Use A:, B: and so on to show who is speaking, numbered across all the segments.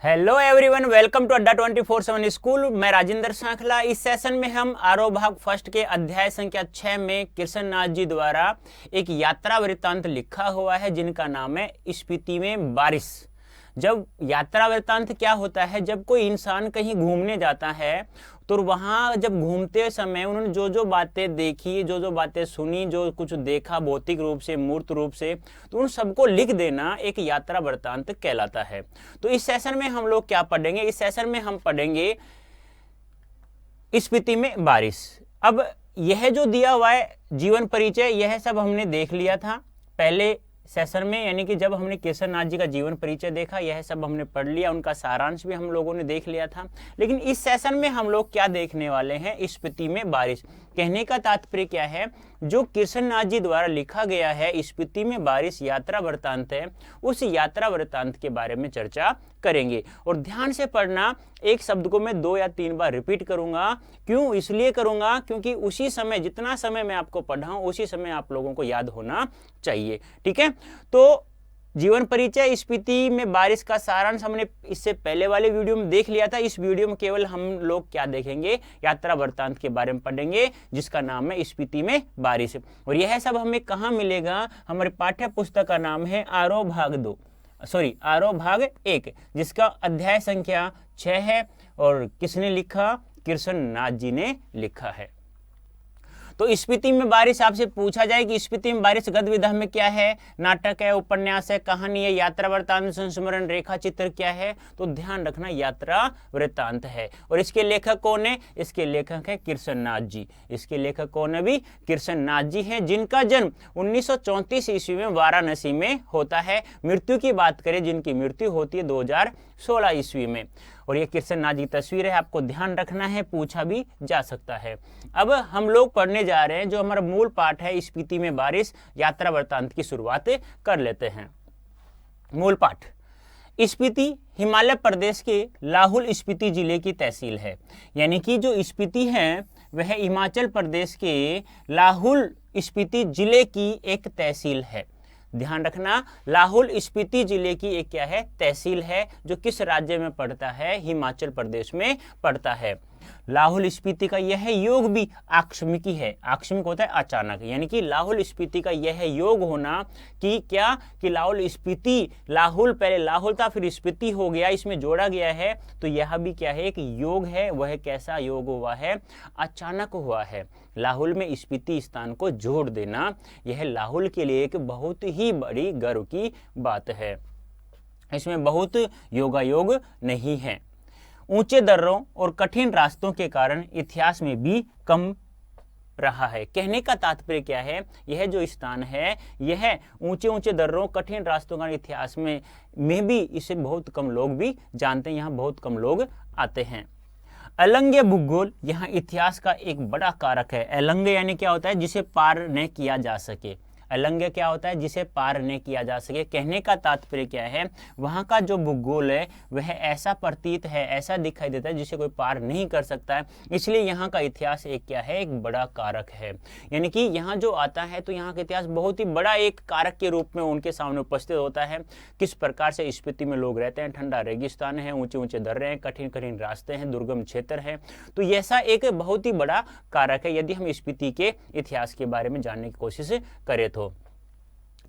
A: Hello everyone, welcome to अड्डा 24/7 school. मैं राजेंद्र सांखला। इस सेशन में हम आरोह भाग फर्स्ट के अध्याय संख्या 6 में कृष्ण नाथ जी द्वारा एक यात्रा वृत्तांत लिखा हुआ है जिनका नाम है स्पीति में बारिश। जब यात्रा वृत्तांत क्या होता है, जब कोई इंसान कहीं घूमने जाता है तो वहाँ जब घूमते समय उन्होंने जो जो बातें देखी, जो जो बातें सुनी, जो कुछ देखा भौतिक रूप से, मूर्त रूप से, तो उन सबको लिख देना एक यात्रा वृत्तांत कहलाता है। तो इस सेशन में हम लोग क्या पढ़ेंगे? इस सेशन में हम पढ़ेंगे स्पीति में बारिश। अब यह जो दिया हुआ है जीवन परिचय, यह सब हमने देख लिया था पहले सेशन में, यानी कि जब हमने कृष्ण नाथ जी का जीवन परिचय देखा, यह सब हमने पढ़ लिया, उनका सारांश भी हम लोगों ने देख लिया था। लेकिन इस सेशन में हम लोग क्या देखने वाले हैं? स्पीति में बारिश। कहने का तात्पर्य क्या है? जो कृष्ण नाथ जी द्वारा लिखा गया है स्पीति में बारिश यात्रा वृत्तांत है, उस यात्रा वृत्तांत के बारे में चर्चा करेंगे। और ध्यान से पढ़ना, एक शब्द को मैं 2 या 3 बार रिपीट करूंगा। क्यों? इसलिए करूंगा क्योंकि उसी समय, जितना समय मैं आपको पढ़ाऊं उसी समय आप लोगों को याद होना चाहिए। ठीक है, तो जीवन परिचय स्पीति में बारिश का सारांश हमने इससे पहले वाले वीडियो में देख लिया था। इस वीडियो में केवल हम लोग क्या देखेंगे? यात्रा वृत्तांत के बारे में पढ़ेंगे जिसका नाम है स्पीति में बारिश। और यह सब हमें कहाँ मिलेगा? हमारे पाठ्य पुस्तक का नाम है आरोह भाग 1, जिसका अध्याय संख्या 6 है। और किसने लिखा? कृष्ण नाथ जी ने लिखा है। तो स्पीति में बारिश आपसे पूछा जाए कि स्पीति में बारिश गद्य विधा में क्या है? नाटक है, उपन्यास है, कहानी है, यात्रा वृत्तांत, संस्मरण, रेखा चित्र क्या है? तो ध्यान रखना, यात्रा वृत्तांत है। और इसके लेखक कौन है? इसके लेखक है कृष्ण नाथ जी। इसके लेखक कौन है? भी कृष्ण नाथ जी हैं, जिनका जन्म 1934 ईस्वी में वाराणसी में होता है। मृत्यु की बात करें, जिनकी मृत्यु होती है 2016 ईस्वी में। और ये कृष्ण नाथ जी की तस्वीर है, आपको ध्यान रखना है, पूछा भी जा सकता है। अब हम लोग पढ़ने जा रहे हैं जो हमारा मूल पाठ है स्पीति में बारिश यात्रा वृत्तांत की शुरुआत कर लेते हैं। मूल पाठ। स्पीति हिमालय प्रदेश के लाहुल स्पीति जिले की तहसील है। यानी कि जो स्पीति है वह हिमाचल प्रदेश के लाहुल स्पीति जिले की एक तहसील है। ध्यान रखना, लाहुल स्पीति जिले की एक क्या है? तहसील है, जो किस राज्य में पड़ता है? हिमाचल प्रदेश में पड़ता है। लाहुल स्पीति का यह योग भी आकस्मिकी है। आकस्मिक होता है अचानक, यानी कि लाहुल स्पीति का यह योग होना कि क्या कि लाहुल स्पीति, लाहुल पहले लाहुल था फिर स्पीति हो गया, इसमें जोड़ा गया है, तो यह भी क्या है? एक योग है। वह कैसा योग हुआ है? अचानक हुआ है। लाहुल में स्पीति स्थान को जोड़ देना, यह लाहुल के लिए एक बहुत ही बड़ी गर्व की बात है। इसमें बहुत योगायोग नहीं है। ऊंचे दर्रों और कठिन रास्तों के कारण इतिहास में भी कम रहा है। कहने का तात्पर्य क्या है? यह जो स्थान है यह ऊंचे ऊंचे दर्रों, कठिन रास्तों का इतिहास में भी इसे बहुत कम लोग भी जानते हैं। यहाँ बहुत कम लोग आते हैं। अलंग्य भूगोल यहाँ इतिहास का एक बड़ा कारक है। अलंग्य यानी क्या होता है? जिसे पार न किया जा सके। अलंग्य क्या होता है? जिसे पार नहीं किया जा सके। कहने का तात्पर्य क्या है? वहाँ का जो भूगोल है वह ऐसा प्रतीत है, ऐसा दिखाई देता है जिसे कोई पार नहीं कर सकता है। इसलिए यहाँ का इतिहास एक क्या है? एक बड़ा कारक है। यानी कि यहाँ जो आता है तो यहाँ का इतिहास बहुत ही बड़ा एक कारक के रूप में उनके सामने उपस्थित होता है। किस प्रकार से स्पीति में लोग रहते हैं, ठंडा रेगिस्तान है, ऊंचे ऊंचे दर्रे हैं, कठिन कठिन रास्ते हैं, दुर्गम क्षेत्र है। तो ऐसा एक बहुत ही बड़ा कारक है यदि हम स्पीति के इतिहास के बारे में जानने की कोशिश करें तो।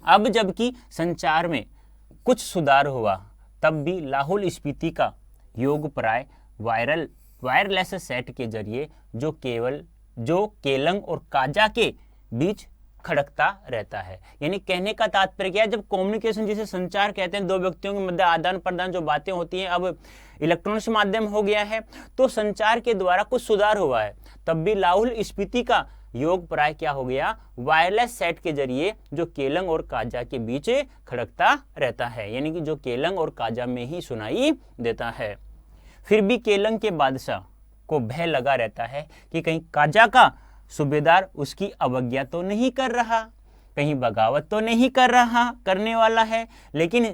A: अब जबकि संचार में कुछ सुधार हुआ, तब भी लाहुल स्पीति का योग प्राय वायरलेस सेट के जरिए जो केलंग और काजा के बीच खड़कता रहता है। यानी कहने का तात्पर्य क्या है? जब कम्युनिकेशन, जिसे संचार कहते हैं, दो व्यक्तियों के मध्य आदान प्रदान जो बातें होती हैं, अब इलेक्ट्रॉनिक्स माध्यम हो गया है, तो संचार के द्वारा कुछ सुधार हुआ है। तब भी लाहुल स्पीति का योग प्राय क्या हो गया? वायरलेस सेट के जरिए जो केलंग और काजा के बीच खड़कता रहता है। यानी कि जो केलंग और काजा में ही सुनाई देता है। फिर भी केलंग के बादशाह को भय लगा रहता है कि कहीं काजा का सूबेदार उसकी अवज्ञा तो नहीं कर रहा, कहीं बगावत तो नहीं करने वाला है। लेकिन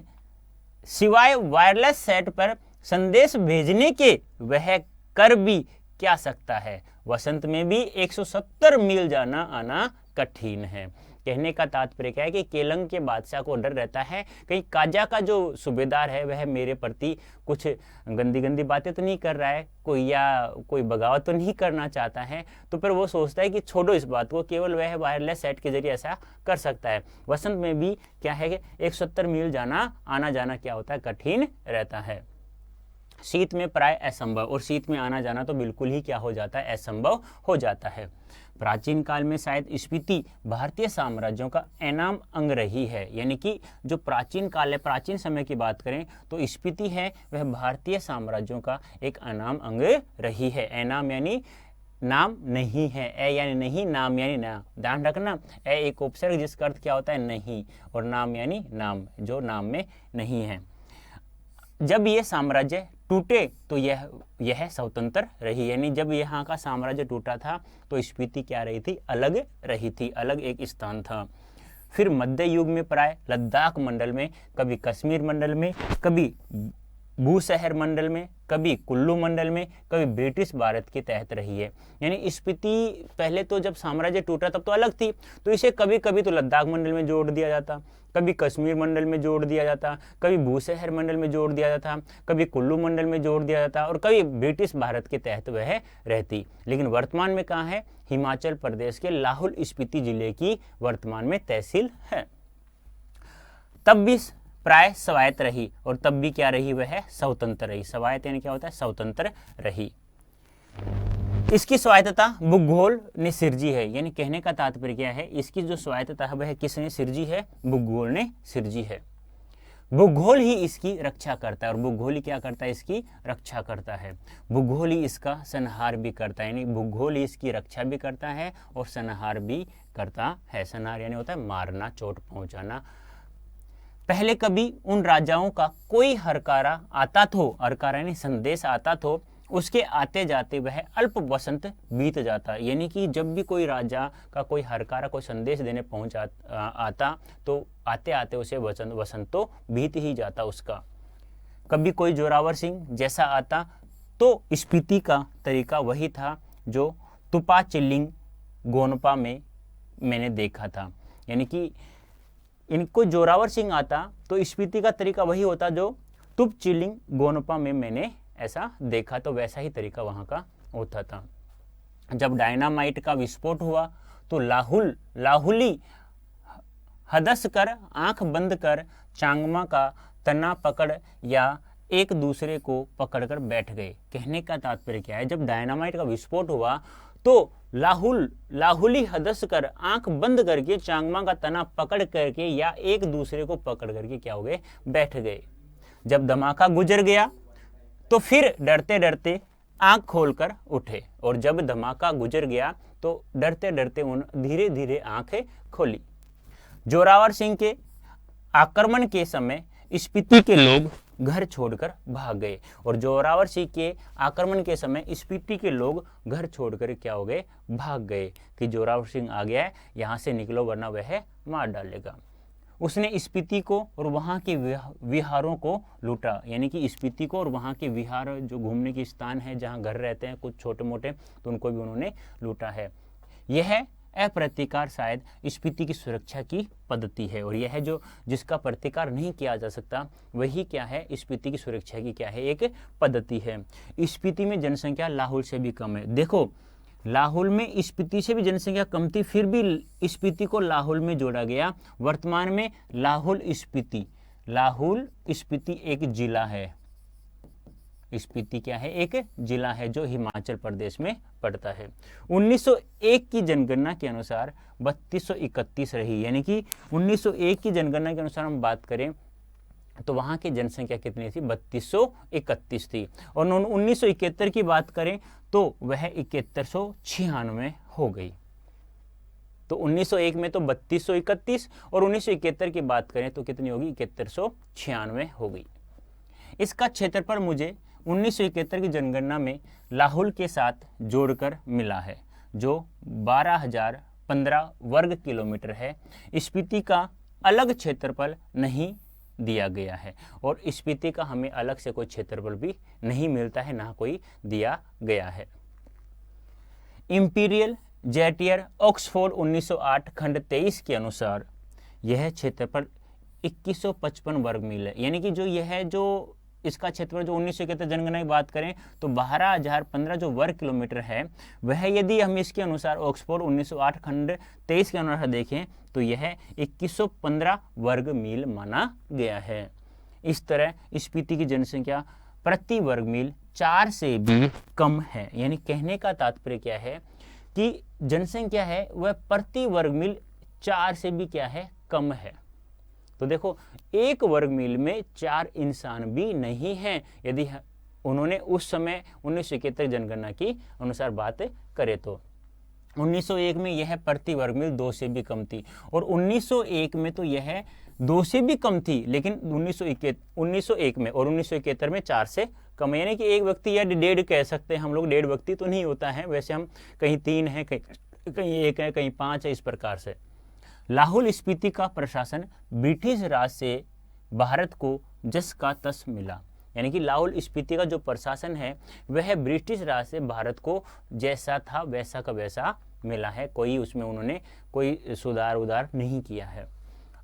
A: सिवाय वायरलेस सेट पर संदेश भेजने के वह कर भी क्या सकता है? वसंत में भी 170 मील जाना आना कठिन है। कहने का तात्पर्य क्या है कि केलंग के बादशाह को डर रहता है कहीं काजा का जो सूबेदार है वह मेरे प्रति कुछ गंदी गंदी बातें तो नहीं कर रहा है, कोई बगावत तो नहीं करना चाहता है। तो फिर वो सोचता है कि छोड़ो इस बात को, केवल वह वायरलेस सेट के जरिए ऐसा कर सकता है। वसंत में भी क्या है कि 170 मील आना जाना क्या होता है, कठिन रहता है। शीत में प्राय असंभव, और शीत में आना जाना तो बिल्कुल ही क्या हो जाता है, असंभव हो जाता है। प्राचीन काल में शायद स्पीति भारतीय साम्राज्यों का अनाम अंग रही है, यानी कि जो प्राचीन काल है, प्राचीन समय की बात करें तो स्पीति है वह भारतीय साम्राज्यों का एक अनाम अंग रही है। अनाम यानी नाम नहीं है, ए यानी नहीं, नाम यानी ना, ध्यान रखना, ए एक उपसर्ग जिसका अर्थ क्या होता है नहीं, और नाम यानी नाम जो नाम में नहीं है। जब ये साम्राज्य टूटे तो यह स्वतंत्र रही, यानी जब यहाँ का साम्राज्य टूटा था तो स्पीति क्या रही थी, अलग रही थी, अलग एक स्थान था। फिर मध्य युग में प्राय लद्दाख मंडल में, कभी कश्मीर मंडल में, कभी भूशहर मंडल में, कभी कुल्लू मंडल में, कभी ब्रिटिश भारत के तहत रही है। यानी स्पीति पहले तो जब साम्राज्य टूटा तब तो अलग थी, तो इसे कभी कभी तो लद्दाख मंडल में जोड़ दिया जाता, कभी कश्मीर मंडल में जोड़ दिया जाता, कभी भूशहर मंडल में जोड़ दिया जाता, कभी कुल्लू मंडल में जोड़ दिया जाता, और कभी ब्रिटिश भारत के तहत वह रहती। लेकिन वर्तमान में कहाँ है, हिमाचल प्रदेश के लाहौल स्पीति जिले की वर्तमान में तहसील है। तब भी प्राय स्वायत्त रही, और तब भी क्या रही, वह स्वतंत्र रही। स्वायत्त यानी क्या होता है, स्वतंत्र रही। इसकी स्वायत्तता भूगोल ने सिरजी है, यानी कहने का तात्पर्य क्या है, इसकी जो स्वायत्तता है वह किसने सिरजी है, भूगोल ने सिरजी है। भूगोल ही इसकी रक्षा करता है, और भूगोल ही क्या करता है, इसकी रक्षा करता है। भूगोल ही इसका संहार भी करता है, यानी भूगोल ही इसकी रक्षा भी करता है और संहार भी करता है। संहार यानी होता है मारना, चोट पहुंचाना। पहले कभी उन राजाओं का कोई हरकारा आता तो, हरकारा यानी संदेश आता तो, उसके आते जाते वह अल्प वसंत बीत जाता, यानी कि जब भी कोई राजा का कोई हरकारा कोई संदेश देने पहुंच आता तो आते आते उसे वसंत तो बीत ही जाता उसका। कभी कोई जोरावर सिंह जैसा आता तो स्पीति का तरीका वही था जो तुपा चिलिंग गोनपा में मैंने देखा था, यानी कि इनको जोरावर सिंह आता तो स्पीति का तरीका वही होता जो तुप चिलिंग गोनपा में मैंने ऐसा देखा, तो वैसा ही तरीका वहां का होता था। जब डायनामाइट का विस्फोट हुआ तो लाहुली हदस कर, आंख बंद कर, चांगमा का तना पकड़ या एक दूसरे को पकड़कर बैठ गए। कहने का तात्पर्य क्या है, जब डायनामाइट का विस्फोट हुआ तो लाहुली हदस कर, आंख बंद करके, चांगमा का तना पकड़ करके या एक दूसरे को पकड़ करके क्या हो गए, बैठ गए। जब धमाका गुजर गया तो फिर डरते डरते आंख खोलकर उठे, और जब धमाका गुजर गया तो डरते डरते उन धीरे धीरे आंखें खोली। जोरावर सिंह के आक्रमण के समय स्पीति के लोग घर छोड़कर भाग गए, और जोरावर सिंह के आक्रमण के समय स्पीति के लोग घर छोड़कर क्या हो गए, भाग गए कि जोरावर सिंह आ गया है, यहाँ से निकलो वरना वह मार डालेगा। उसने स्पीति को और वहाँ के विहारों को लूटा, यानी कि स्पीति को और वहाँ के विहार जो घूमने के स्थान है जहाँ घर रहते हैं कुछ छोटे मोटे, तो उनको भी उन्होंने लूटा है। यह अप्रतिकार शायद स्पीति की सुरक्षा की पद्धति है, और यह जो जिसका प्रतिकार नहीं किया जा सकता वही क्या है, स्पीति की सुरक्षा की क्या है, एक पद्धति है। स्पीति में जनसंख्या लाहौल से भी कम है। देखो लाहौल में स्पीति से भी जनसंख्या कम थी, फिर भी स्पीति को लाहौल में जोड़ा गया। वर्तमान में लाहौल स्पीति एक जिला है। स्पीति क्या है, एक जिला है जो हिमाचल प्रदेश में पड़ता है। 1901 की जनगणना के अनुसार 3231 रही, यानी कि 1901 की जनगणना के अनुसार हम बात करें तो वहां की जनसंख्या कितनी थी, 3231 थी। और 1971 की बात करें तो वह 7196 हो गई। तो 1901 में तो 3231 और 1971 की बात करें तो कितनी होगी, 7196 हो गई। इसका क्षेत्रफल मुझे 1971 की जनगणना में लाहौल के साथ जोड़कर मिला है जो 12,015 वर्ग किलोमीटर है। स्पीति का अलग क्षेत्रफल नहीं दिया गया है, और स्पीति का हमें अलग से कोई क्षेत्रफल भी नहीं मिलता है, ना कोई दिया गया है। इंपीरियल जेटियर ऑक्सफोर्ड 1908 खंड 23 के अनुसार यह क्षेत्रफल 2155 वर्ग मील है। यानी कि जो यह जो इसका क्षेत्रफल जो 1971 जनगणना की बात करें तो 12,015 जो वर्ग किलोमीटर है, वह यदि हम इसके अनुसार ऑक्सफोर्ड 1908 खंड 23 के अनुसार देखें तो यह 2115 वर्ग मील माना गया है। इस तरह स्पीति की जनसंख्या प्रति वर्ग मील 4 से भी कम है। यानी कहने का तात्पर्य क्या है कि जनसंख्या है वह प्रति वर्ग मील 4 से भी क्या है, कम है। तो देखो, एक वर्ग मील में 4 इंसान भी नहीं हैं, यदि उन्होंने उस समय 1971 जनगणना की अनुसार बात करे तो। 1901 में यह प्रति वर्ग मील 2 से भी कम थी, और 1901 में तो यह 2 से भी कम थी, लेकिन 1901 में और 1971 में 4 से कम। यानी कि एक व्यक्ति या 1.5 कह सकते हैं हम लोग, 1.5 व्यक्ति तो नहीं होता है वैसे, हम कहीं 3 है, कहीं 1 है, कहीं 5 है, इस प्रकार से। लाहौल स्पीति का प्रशासन ब्रिटिश राज से भारत को जस का तस मिला। यानी कि लाहौल स्पीति का जो प्रशासन है वह ब्रिटिश राज से भारत को जैसा था वैसा का वैसा मिला है, कोई उसमें उन्होंने कोई सुधार उधार नहीं किया है।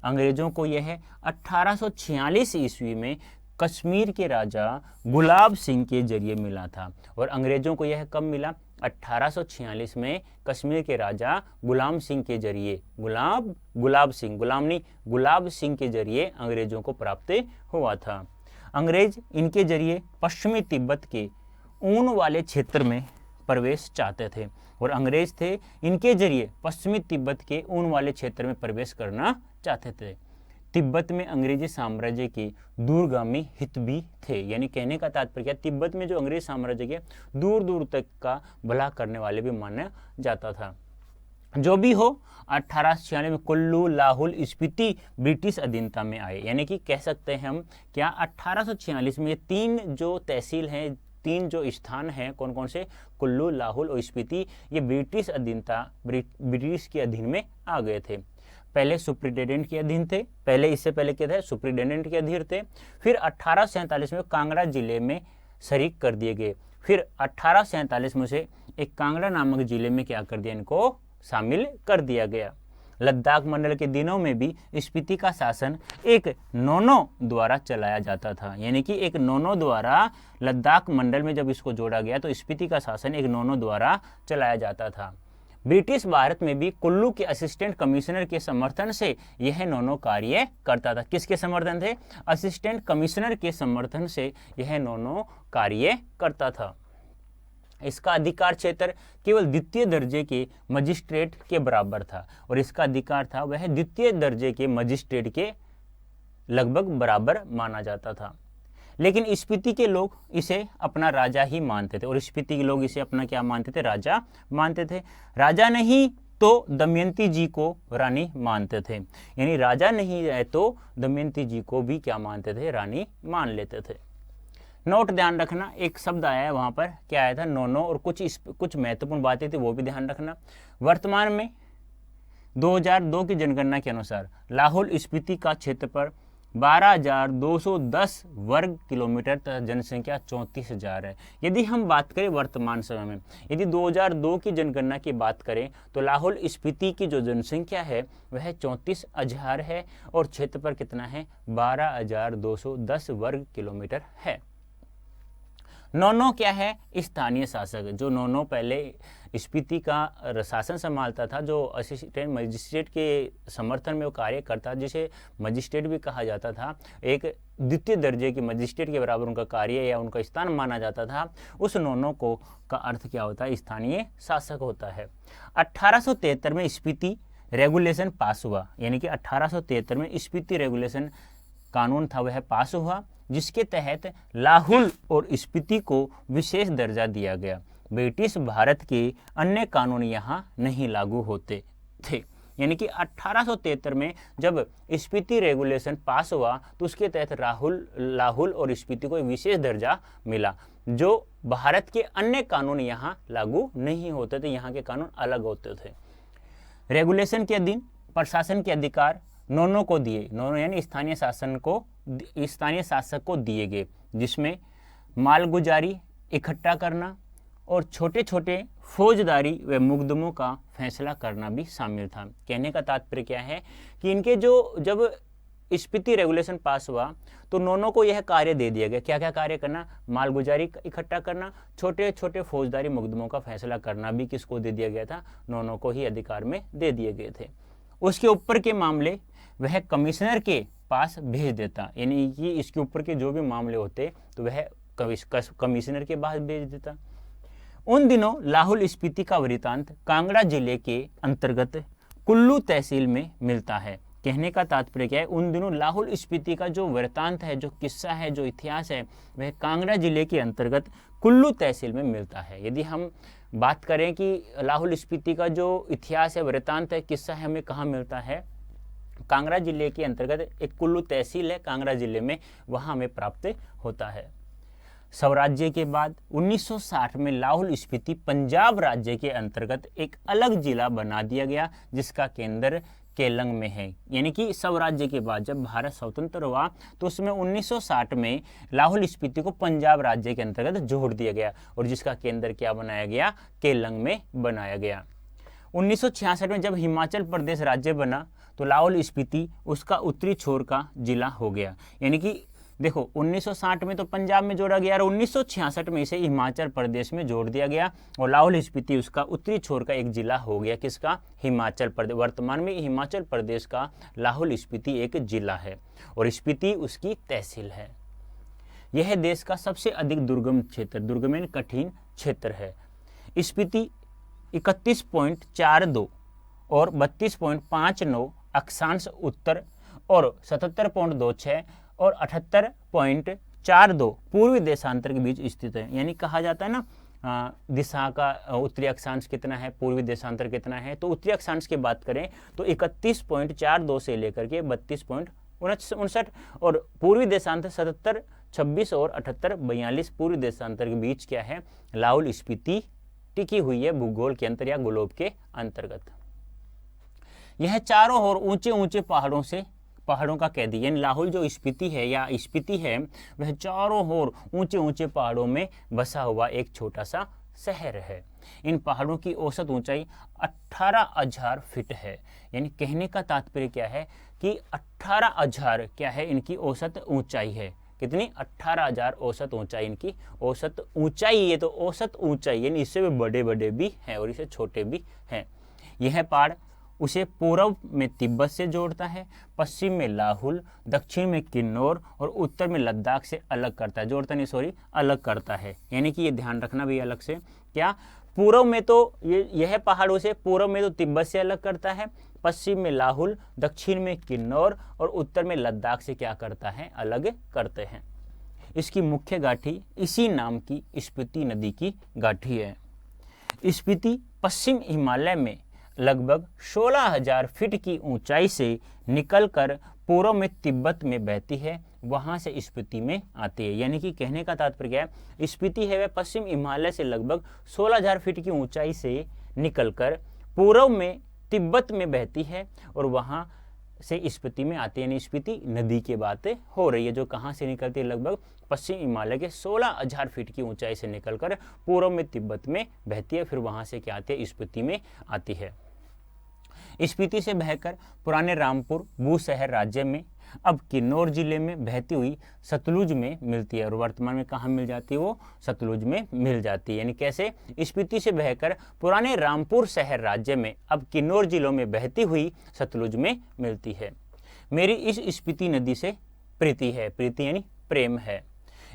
A: अंग्रेजों को यह 1846 ईस्वी में कश्मीर के राजा गुलाब सिंह के जरिए मिला था। और अंग्रेजों को यह कब मिला? 1846 में कश्मीर के राजा गुलाम सिंह के जरिए, गुलाब सिंह के जरिए अंग्रेजों को प्राप्त हुआ था। अंग्रेज इनके जरिए पश्चिमी तिब्बत के ऊन वाले क्षेत्र में प्रवेश चाहते थे, और अंग्रेज थे इनके जरिए पश्चिमी तिब्बत के ऊन वाले क्षेत्र में प्रवेश करना चाहते थे। तिब्बत में अंग्रेजी साम्राज्य के दूरगामी हित भी थे। यानी कहने का तात्पर्य क्या, तिब्बत में जो अंग्रेज साम्राज्य के दूर दूर तक का भला करने वाले भी माना जाता था। जो भी हो, 1846 में कुल्लू, लाहौल, स्पीति ब्रिटिश अधीनता में आए। यानी कि कह सकते हैं हम क्या, 1846 में ये 3 जो तहसील हैं, 3 जो स्थान हैं, कौन कौन से, कुल्लू, लाहौल और स्पीति, ये ब्रिटिश अधीनता, ब्रिटिश के अधीन में आ गए थे। पहले सुप्रिटेंडेंट के अधीन थे, इससे पहले क्या थे, सुप्रिटेंडेंट के अधीन थे। फिर 1847 में कांगड़ा जिले में शरीक कर दिए गए। फिर 1847 में से एक कांगड़ा नामक जिले में क्या कर दिया, इनको शामिल कर दिया गया। लद्दाख मंडल के दिनों में भी स्पीति का शासन एक नोनो द्वारा चलाया जाता था। यानी कि एक नोनो द्वारा लद्दाख मंडल में जब इसको जोड़ा गया तो स्पीति का शासन एक नोनो द्वारा चलाया जाता था। ब्रिटिश भारत में भी कुल्लू के असिस्टेंट कमिश्नर के समर्थन से यह नोनो कार्य करता था। किसके समर्थन थे? असिस्टेंट कमिश्नर के समर्थन से यह नोनो कार्य करता था। इसका अधिकार क्षेत्र केवल द्वितीय दर्जे के मजिस्ट्रेट के बराबर था, और इसका अधिकार था वह द्वितीय दर्जे के मजिस्ट्रेट के लगभग बराबर माना जाता था। लेकिन स्पीति के लोग इसे अपना राजा ही मानते थे, और स्पीति के लोग इसे अपना क्या मानते थे? राजा मानते थे। राजा नहीं तो दमयंती जी को रानी मानते थे। यानी राजा नहीं है तो दमयंती जी को भी क्या मानते थे? रानी मान लेते थे। नोट ध्यान रखना, एक शब्द आया है वहां पर, क्या आया था? नोनो, और कुछ महत्वपूर्ण बातें थी वो भी ध्यान रखना। वर्तमान में 2002 की जनगणना के अनुसार लाहौल स्पीति का क्षेत्रफल 12,210 वर्ग किलोमीटर तथा जनसंख्या 34,000 है। यदि हम बात करें वर्तमान समय में, यदि 2002 की जनगणना की बात करें तो लाहौल स्पीति की जो जनसंख्या है वह 34,000 है, और क्षेत्रफल कितना है? 12,210 वर्ग किलोमीटर है। नोनो क्या है? स्थानीय शासक। जो नोनो पहले स्पीति का शासन संभालता था, जो असिस्टेंट मजिस्ट्रेट के समर्थन में वो कार्य करता, जिसे मजिस्ट्रेट भी कहा जाता था, एक द्वितीय दर्जे के मजिस्ट्रेट के बराबर उनका कार्य या उनका स्थान माना जाता था। उस नोनो को का अर्थ क्या होता है? स्थानीय शासक होता है। 1873 में स्पीति रेगुलेशन पास हुआ। यानी कि 1873 में स्पीति रेगुलेशन कानून था वह पास हुआ, जिसके तहत लाहौल और स्पीति को विशेष दर्जा दिया गया। ब्रिटिश भारत के अन्य कानून यहाँ नहीं लागू होते थे। यानी कि 1873 में जब स्पीति रेगुलेशन पास हुआ तो उसके तहत लाहौल और स्पीति को एक विशेष दर्जा मिला, जो भारत के अन्य कानून यहाँ लागू नहीं होते थे, यहाँ के कानून अलग होते थे। रेगुलेशन के अधीन प्रशासन के अधिकार नोनो को दिए, नोनो यानी स्थानीय शासक को दिए गए, जिसमें मालगुजारी इकट्ठा करना, और छोटे छोटे फौजदारी व मुकदमों का फैसला करना भी शामिल था। कहने का तात्पर्य क्या है कि इनके जब स्पीति रेगुलेशन पास हुआ तो नौनों को यह कार्य दे दिया गया। क्या क्या कार्य करना? मालगुजारी इकट्ठा करना, छोटे छोटे फौजदारी मुकदमों का फैसला करना भी किसको दे दिया गया था? नौनों को ही अधिकार में दे दिए गए थे। उसके ऊपर के मामले वह कमिश्नर के पास भेज देता, यानी कि इसके ऊपर के जो भी मामले होते तो वह कमिश्नर के पास भेज देता। उन दिनों लाहौल स्पीति का वृत्तांत कांगड़ा जिले के अंतर्गत कुल्लू तहसील में मिलता है। कहने का तात्पर्य क्या है? उन दिनों लाहौल स्पीति का जो वृत्तांत है, जो किस्सा है, जो इतिहास है, वह कांगड़ा जिले के अंतर्गत कुल्लू तहसील में मिलता है। यदि हम बात करें कि लाहौल स्पीति का जो इतिहास है, वृत्तांत है, किस्सा है, हमें कहाँ मिलता है? कांगड़ा जिले के अंतर्गत एक कुल्लू तहसील है कांगड़ा जिले में, वहाँ हमें प्राप्त होता है। स्वराज्य के बाद 1960 में लाहौल स्पीति पंजाब राज्य के अंतर्गत एक अलग जिला बना दिया गया, जिसका केंद्र केलंग में है। यानी कि स्वराज्य के बाद जब भारत स्वतंत्र हुआ तो उसमें 1960 में लाहौल स्पीति को पंजाब राज्य के अंतर्गत जोड़ दिया गया और जिसका केंद्र क्या बनाया गया? केलंग में बनाया गया। 1966 में जब हिमाचल प्रदेश राज्य बना तो लाहौल स्पीति उसका उत्तरी छोर का जिला हो गया। यानी कि देखो 1960 में तो पंजाब में जोड़ा गया और 1966 में इसे हिमाचल प्रदेश में जोड़ दिया गया और लाहौल स्पीति उसका उत्तरी छोर का एक जिला हो गया। किसका? हिमाचल प्रदेश। वर्तमान में हिमाचल प्रदेश का लाहौल स्पीति एक जिला है और स्पीति उसकी तहसील है। यह देश का सबसे अधिक दुर्गम क्षेत्र, दुर्गम यानी कठिन क्षेत्र है। स्पीति 31.42 और 32.59 अक्षांश उत्तर और 77.26 और 78.42 पूर्वी देशांतर के बीच स्थित है। यानी कहा जाता है ना दिशा का उत्तरी अक्षांश कितना है, पूर्वी देशांतर कितना है। तो उत्तरी अक्षांश की बात करें तो 31.42 से लेकर के 32.59 और पूर्वी देशांतर 77, 26 और 78, 42 पूर्वी देशांतर के बीच क्या है? लाहौल स्पीति टिकी हुई है भूगोल के अंतर या ग्लोब के अंतर्गत। यह चारों ओर ऊंचे ऊंचे पहाड़ों का कैदी, यानी लाहौल जो स्पीति है या स्पीति है वह चारों ओर ऊंचे ऊंचे पहाड़ों में बसा हुआ एक छोटा सा शहर है। इन पहाड़ों की औसत ऊंचाई 18,000 फीट है। यानी कहने का तात्पर्य क्या है कि 18,000 क्या है इनकी औसत ऊंचाई है। कितनी? 18,000 औसत ऊंचाई इनकी औसत ऊंचाई। ये तो औसत ऊंचाई, यानी इससे भी बड़े बड़े भी हैं और इससे छोटे भी हैं। यह पहाड़ उसे पूर्व में तिब्बत से जोड़ता है, पश्चिम में लाहौल, दक्षिण में किन्नौर और उत्तर में लद्दाख से अलग करता है। जोड़ता नहीं, सॉरी, अलग करता है। यानी कि ये ध्यान रखना भी अलग से, क्या पूर्व में तो यह पहाड़ उसे पूर्व में तो तिब्बत से अलग करता है, पश्चिम में लाहौल, दक्षिण में किन्नौर और उत्तर में लद्दाख से क्या करता है? अलग करते हैं। इसकी मुख्य घाटी इसी नाम की स्पीति नदी की घाटी है। स्पीति पश्चिम हिमालय में लगभग 16,000 फीट की ऊंचाई से निकलकर पूर्व में तिब्बत में बहती है, वहां से स्पीति में आती है। यानी कि कहने का तात्पर्य क्या है? स्पीति है वह पश्चिम हिमालय से लगभग 16,000 फीट की ऊंचाई से निकलकर पूर्व में तिब्बत में बहती है और वहां से स्पीति में आती है। यानी स्पीति नदी की बात हो रही है जो कहाँ से निकलती है? लगभग पश्चिम हिमालय के 16,000 फीट की ऊंचाई से निकलकर पूर्व में तिब्बत में बहती है, फिर वहां से क्या आती है? स्पीति में आती है। स्पीति से बहकर पुराने रामपुर बूशहर राज्य में, अब किन्नौर जिले में बहती हुई सतलुज में मिलती है और वर्तमान में कहाँ मिल जाती है? वो सतलुज में मिल जाती है। यानी कैसे? स्पीति से बहकर पुराने रामपुर शहर राज्य में, अब किन्नौर जिलों में बहती हुई सतलुज में मिलती है। मेरी इस स्पीति नदी से प्रीति है। प्रीति यानी प्रेम है।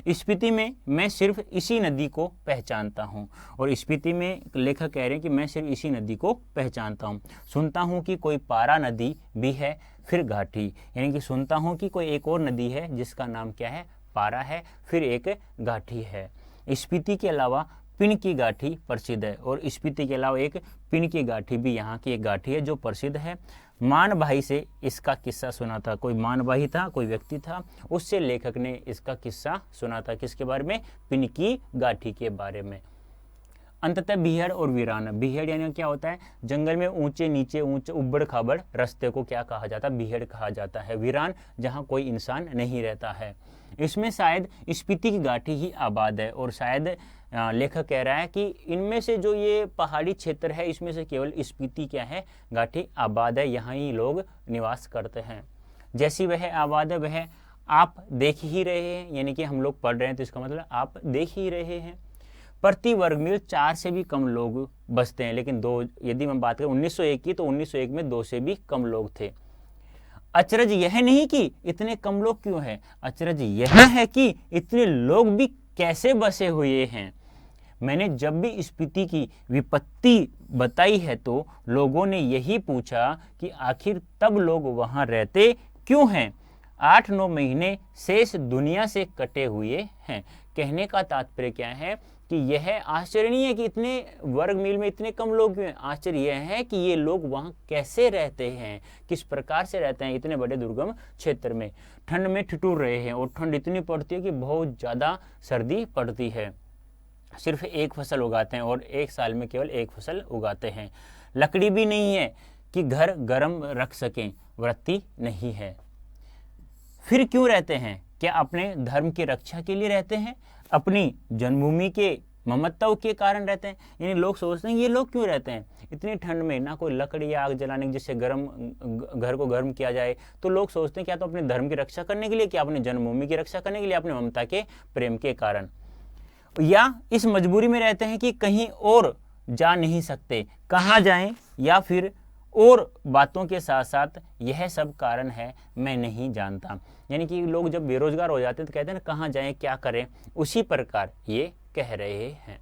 A: स्पीति में मैं सिर्फ इसी नदी को पहचानता हूँ। और स्पीति में लेखक कह रहे हैं कि मैं सिर्फ इसी नदी को पहचानता हूँ। सुनता हूँ कि कोई पारा नदी भी है, फिर घाटी, यानी कि सुनता हूँ कि कोई एक और नदी है जिसका नाम क्या है? पारा है, फिर एक घाटी है। स्पीति के अलावा पिन की घाटी प्रसिद्ध है और स्पीति के अलावा एक पिन की घाटी भी यहाँ की एक घाटी है जो प्रसिद्ध है। मान भाई से इसका किस्सा सुना था। कोई मान भाई था, कोई व्यक्ति था, उससे लेखक ने इसका किस्सा सुना था। किसके बारे में? पिन की घाटी के बारे में। अंततः बीहड़ और वीरान। बीहड़ यानी क्या होता है? जंगल में ऊंचे नीचे ऊंचे उबड़ खाबड़ रास्ते को क्या कहा जाता है? बीहड़ कहा जाता है। वीरान जहाँ कोई इंसान नहीं रहता है। इसमें शायद स्पीति की घाटी ही आबाद है और शायद लेखक कह रहा है कि इनमें से जो ये पहाड़ी क्षेत्र है इसमें से केवल स्पीति क्या है, घाटी आबाद है, यहाँ ही लोग निवास करते हैं। जैसी वह आबाद है वह आप देख ही रहे हैं, यानी कि हम लोग पढ़ रहे हैं तो इसका मतलब आप देख ही रहे हैं। प्रति वर्ग मील 4 से भी कम लोग बसते हैं, लेकिन यदि मैं बात करें 1901 की तो 1901 में 2 से भी कम लोग थे। अचरज यह नहीं कि इतने कम लोग क्यों हैं, अचरज यह है कि इतने लोग भी कैसे बसे हुए हैं। मैंने जब भी स्पीति की विपत्ति बताई है तो लोगों ने यही पूछा कि आखिर तब लोग वहां रहते क्यों हैं। 8-9 महीने शेष दुनिया से कटे हुए हैं। कहने का तात्पर्य क्या है कि यह आश्चर्य नहीं है कि इतने वर्ग मील में इतने कम लोग क्यों हैं, आश्चर्य यह है कि ये लोग वहाँ कैसे रहते हैं, किस प्रकार से रहते हैं इतने बड़े दुर्गम क्षेत्र में। ठंड में ठिठुर रहे हैं और ठंड इतनी पड़ती है कि बहुत ज़्यादा सर्दी पड़ती है। सिर्फ एक फसल उगाते हैं और एक साल में केवल एक फसल उगाते हैं। लकड़ी भी नहीं है कि घर गर्म रख सकें, वृत्ति नहीं है। फिर क्यों रहते हैं? क्या अपने धर्म की रक्षा के लिए रहते हैं? अपनी जन्मभूमि के ममत्व के कारण रहते हैं? यानी लोग सोचते हैं ये लोग क्यों रहते हैं इतनी ठंड में, ना कोई लकड़ी या आग जलाने की जिससे घर को गर्म किया जाए। तो लोग सोचते हैं क्या तो अपने धर्म की रक्षा करने के लिए, क्या अपनी जन्मभूमि की रक्षा करने के लिए, अपनी ममता के प्रेम के कारण, या इस मजबूरी में रहते हैं कि कहीं और जा नहीं सकते, कहाँ जाएं, या फिर और बातों के साथ साथ यह सब कारण है मैं नहीं जानता। यानी कि लोग जब बेरोजगार हो जाते हैं तो कहते हैं ना कहाँ जाएं, क्या करें, उसी प्रकार ये कह रहे हैं।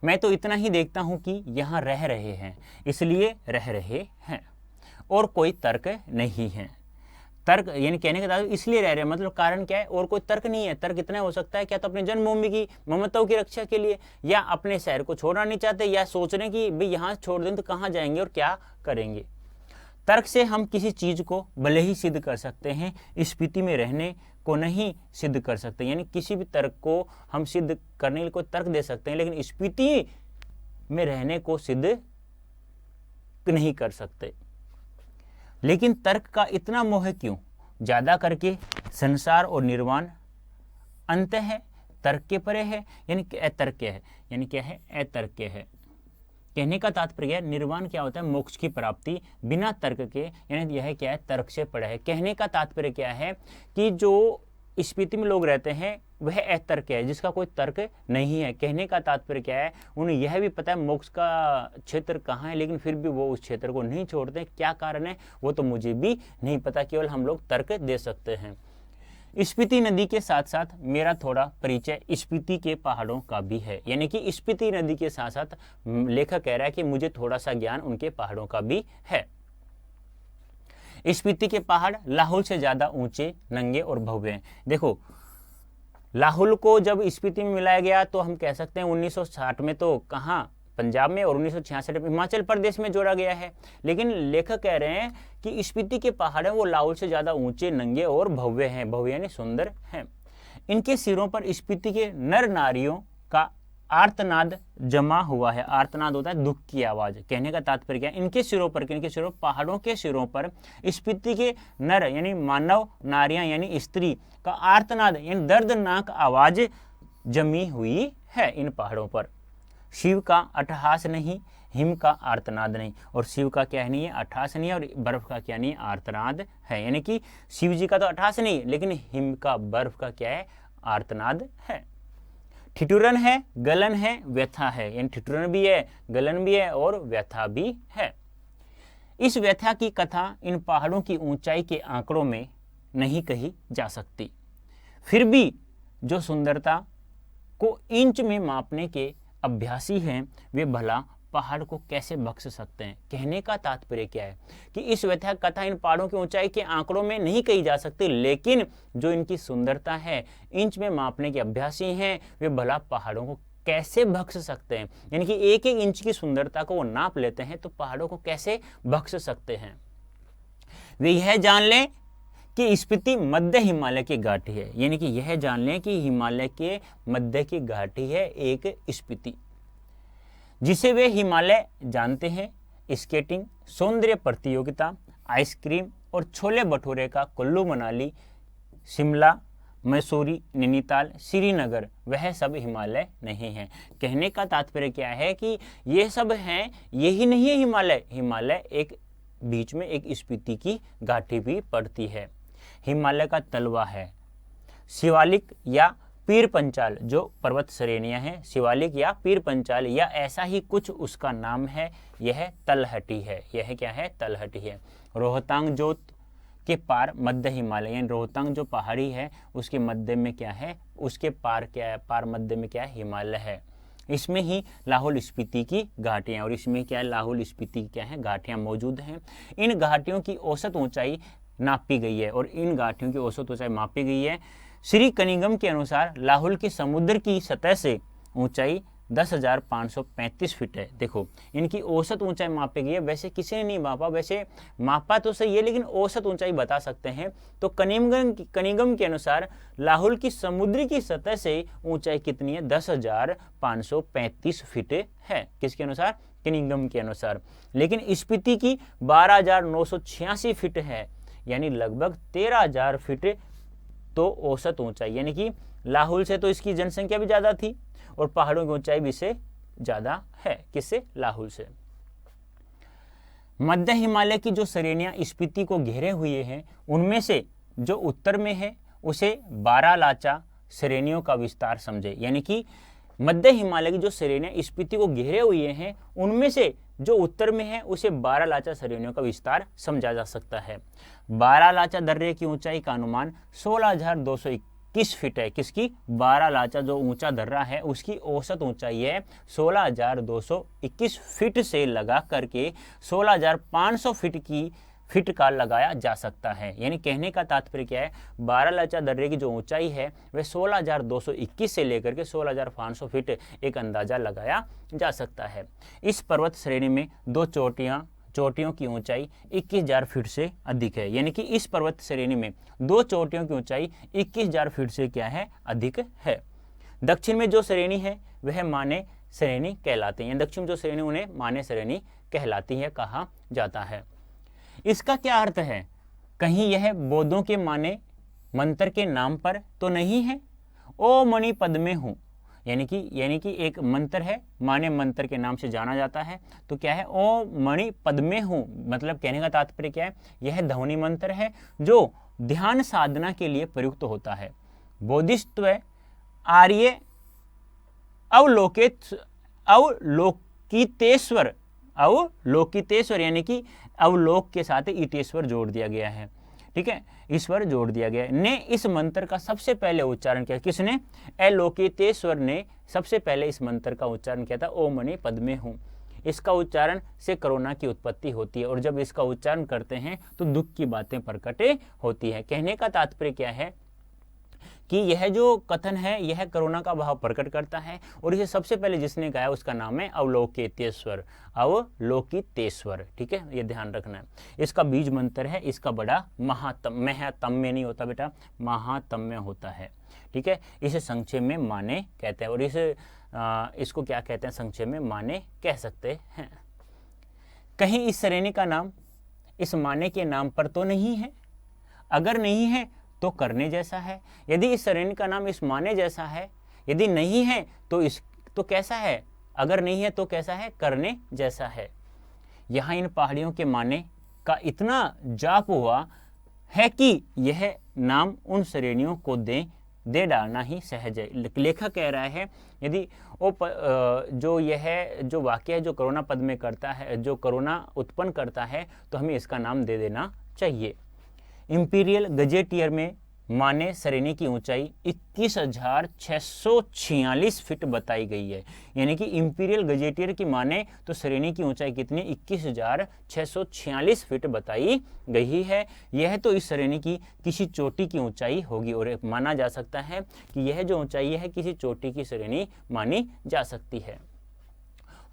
A: मैं तो इतना ही देखता हूं कि यहाँ रह रहे हैं इसलिए रह रहे हैं, और कोई तर्क नहीं है। तर्क यानी कहने का तात्पर्य इसलिए रह रहे हैं, मतलब कारण क्या है, और कोई तर्क नहीं है। तर्क इतना हो सकता है क्या तो अपने जन्मभूमि की ममताओं की रक्षा के लिए, या अपने शहर को छोड़ना नहीं चाहते, या सोच रहे हैं कि भाई यहाँ छोड़ दें तो कहाँ जाएंगे और क्या करेंगे। तर्क से हम किसी चीज को भले ही सिद्ध कर सकते हैं, स्पीति में रहने को नहीं सिद्ध कर सकते। यानी किसी भी तर्क को हम सिद्ध करने के लिए कोई तर्क दे सकते हैं, लेकिन स्पीति में रहने को सिद्ध नहीं कर सकते। लेकिन तर्क का इतना मोह क्यों? ज्यादा करके संसार और निर्वाण अंत है, तर्क के परे है, यानी अतर्क है। यानी क्या है? अतर्क है। कहने का तात्पर्य है निर्वाण क्या होता है? मोक्ष की प्राप्ति बिना तर्क के, यानी यह क्या है? तर्क से परे है। कहने का तात्पर्य क्या है कि जो स्पीति में लोग रहते हैं वह अतर्क है, जिसका कोई तर्क नहीं है। कहने का तात्पर्य क्या है? उन्हें यह भी पता है मोक्ष का क्षेत्र कहाँ है, लेकिन फिर भी वो उस क्षेत्र को नहीं छोड़ते। क्या कारण है वो तो मुझे भी नहीं पता, केवल हम लोग तर्क दे सकते हैं। स्पीति नदी के साथ साथ मेरा थोड़ा परिचय स्पीति के पहाड़ों का भी है। यानी कि स्पीति नदी के साथ साथ लेखक कह रहा है कि मुझे थोड़ा सा ज्ञान उनके पहाड़ों का भी है। स्पीति के पहाड़ लाहौल से ज्यादा ऊंचे, नंगे और भव्य हैं। देखो, लाहौल को जब स्पीति में मिलाया गया तो हम कह सकते हैं 1960 में तो कहाँ पंजाब में, और 1966 में हिमाचल प्रदेश में जोड़ा गया है। लेकिन लेखक कह रहे हैं कि स्पीति के पहाड़ हैं वो लाहौल से ज्यादा ऊंचे, नंगे और भव्य हैं। भव्य यानी सुंदर हैं। इनके सिरों पर स्पीति के नर नारियों का आर्तनाद जमा हुआ है। आर्तनाद होता है दुख की आवाज। कहने का तात्पर्य क्या है? इनके सिरों पर, किनके सिरों? पहाड़ों के सिरों पर स्पीति के नर यानी मानव, नारियां यानी स्त्री का आर्तनाद यानी दर्दनाक आवाज जमी हुई है इन पहाड़ों पर। शिव का अट्टहास नहीं, हिम का आर्तनाद नहीं। और शिव का क्या नहीं है? अट्टहास नहीं है, और बर्फ का क्या नहीं है? आर्तनाद है। यानी कि शिव जी का तो अट्टहास नहीं, लेकिन हिम का, बर्फ का क्या है? आर्तनाद है। ठिठुरन है, गलन है, व्यथा है। यानी ठिठुरन भी है, गलन भी है और व्यथा भी है। इस व्यथा की कथा इन पहाड़ों की ऊंचाई के आंकड़ों में नहीं कही जा सकती। फिर भी जो सुंदरता को इंच में मापने के अभ्यासी हैं वे भला पहाड़ को कैसे बख्श सकते हैं। कहने का तात्पर्य क्या है कि इस व्यथा कथा इन पहाड़ों की ऊंचाई के आंकड़ों में नहीं कही जा सकती, लेकिन जो इनकी सुंदरता है इंच में मापने के अभ्यासी हैं वे भला पहाड़ों को कैसे बख्श सकते हैं। यानी कि एक एक इंच की सुंदरता को वो नाप लेते हैं, तो पहाड़ों को कैसे बख्श सकते हैं। वे यह जान लें कि स्पीति मध्य हिमालय की घाटी है। यानी कि यह जान लें कि हिमालय के मध्य की घाटी है एक स्पीति, जिसे वे हिमालय जानते हैं। स्केटिंग, सौंदर्य प्रतियोगिता, आइसक्रीम और छोले भटूरे का कुल्लू मनाली, शिमला, मसूरी, नैनीताल, श्रीनगर, वह सब हिमालय नहीं है। कहने का तात्पर्य क्या है कि ये सब हैं, यही नहीं है हिमालय। हिमालय एक बीच में एक स्पीति की घाटी भी पड़ती है। हिमालय का तलवा है शिवालिक या पीर पंचाल, जो पर्वत श्रेणियां हैं, शिवालिक या पीर पंचाल या ऐसा ही कुछ उसका नाम है, यह तलहटी है। यह क्या है? तलहटी है। रोहतांग जोत के पार मध्य हिमालय, यानी रोहतांग जो पहाड़ी है उसके मध्य में क्या है? उसके पार क्या है? पार मध्य में क्या है? हिमालय है। इसमें ही लाहौल स्पीति की घाटियां, और इसमें क्या है? लाहौल स्पीति की क्या है? घाटियां मौजूद हैं। इन घाटियों की औसत ऊंचाई नापी गई है, और इन घाटियों की औसत ऊंचाई मापी गई है। श्री कनिंगम के अनुसार लाहौल के समुद्र की सतह से ऊंचाई 10,535 फीट है। देखो, इनकी औसत ऊंचाई मापी गई है। वैसे किसी ने नहीं मापा, वैसे मापा तो सही है, लेकिन औसत ऊंचाई बता सकते हैं। तो कनिंगम के अनुसार लाहौल की समुद्र की सतह से ऊंचाई कितनी है? 10,535 फीट है। किसके अनुसार? कनिंगम के अनुसार। लेकिन स्पीति की 12,986 फीट है, यानी लगभग 13,000 फीट तो औसत ऊंचाई, यानी कि लाहौल से तो इसकी जनसंख्या भी ज्यादा थी और पहाड़ों की ऊंचाई भी इससे ज्यादा है। किससे? लाहौल से। मध्य हिमालय की जो श्रेणियां स्पीति को घेरे हुए हैं, उनमें से जो उत्तर में है उसे बारालाचा श्रेणियों का विस्तार समझे। यानी कि मध्य हिमालय की जो श्रेणियां स्पीति को घेरे हुए हैं, उनमें से जो उत्तर में है उसे बारालाचा श्रेणियों का विस्तार समझा जा सकता है। बारालाचा दर्रे की ऊंचाई का अनुमान 16,221 फीट है। किसकी? बारालाचा जो ऊंचा दर्रा है उसकी औसत ऊंचाई है 16,221 फीट से लगा करके 16,500 फीट का लगाया जा सकता है। यानी कहने का तात्पर्य क्या है? बारालाचा दर्रे की जो ऊंचाई है वह 16,221 से लेकर के 16,500 फीट एक अंदाजा लगाया जा सकता है। इस पर्वत श्रेणी में दो चोटियों की ऊंचाई 21,000 फीट से अधिक है। यानी कि इस पर्वत श्रेणी में दो चोटियों की ऊंचाई 21,000 फीट से क्या है? अधिक है। दक्षिण में जो श्रेणी है वह माने श्रेणी कहलाती है। दक्षिण जो श्रेणी उन्हें माने श्रेणी कहलाती है, कहा जाता है। इसका क्या अर्थ है? कहीं यह बौद्धों के माने मंत्र के नाम पर तो नहीं है? ओ मणि पद में हूं, यानी कि एक मंत्र है, माने मंत्र के नाम से जाना जाता है। तो क्या है? ओ मणि पद में हूं, मतलब कहने का तात्पर्य क्या है? यह ध्वनि मंत्र है जो ध्यान साधना के लिए प्रयुक्त होता है। बोधिसत्व आर्य अवलोकितेश्वर, यानी कि अवलोक के साथ ईटेश्वर जोड़ दिया गया है। ठीक है, ईश्वर जोड़ दिया गया है। ने इस मंत्र का सबसे पहले उच्चारण किया। किसने? अवलोकितेश्वर ने सबसे पहले इस मंत्र का उच्चारण किया था, ओम मणि पद में हूं। इसका उच्चारण से कोरोना की उत्पत्ति होती है, और जब इसका उच्चारण करते हैं तो दुख की बातें प्रकट होती है। कहने का तात्पर्य क्या है कि यह जो कथन है यह कोरोना का भाव प्रकट करता है, और इसे सबसे पहले जिसने गाया उसका नाम है अवलोकितेश्वर। अवलोकितेश्वर, ठीक है, ये ध्यान रखना है। इसका बीज मंत्र है, इसका बड़ा महात्म्य नहीं होता बेटा, महात्म्य होता है। ठीक है, इसे संक्षेप में माने कहते हैं, और इसको क्या कहते हैं? संक्षेप में माने कह सकते हैं। कहीं इस श्रेणी का नाम इस माने के नाम पर तो नहीं है? अगर नहीं है तो करने जैसा है। यदि इस श्रेणी का नाम इस माने जैसा है, यदि नहीं है तो कैसा है? अगर नहीं है तो कैसा है? करने जैसा है। यहाँ इन पहाड़ियों के माने का इतना जाप हुआ है कि यह नाम उन श्रेणियों को दे डालना ही सहज है। लेखक कह रहा है यदि जो वाक्य है जो कोरोना पद में करता है, जो कोरोना उत्पन्न करता है, तो हमें इसका नाम दे देना चाहिए। इंपीरियल गजेटियर में माने श्रेणी की ऊंचाई 21,646 फीट बताई गई है। यानी कि इंपीरियल गजेटियर की माने तो श्रेणी की ऊंचाई कितनी? 21,646 फीट बताई गई है। यह तो इस श्रेणी की किसी चोटी की ऊंचाई होगी, और माना जा सकता है कि यह जो ऊंचाई है किसी चोटी की श्रेणी मानी जा सकती है।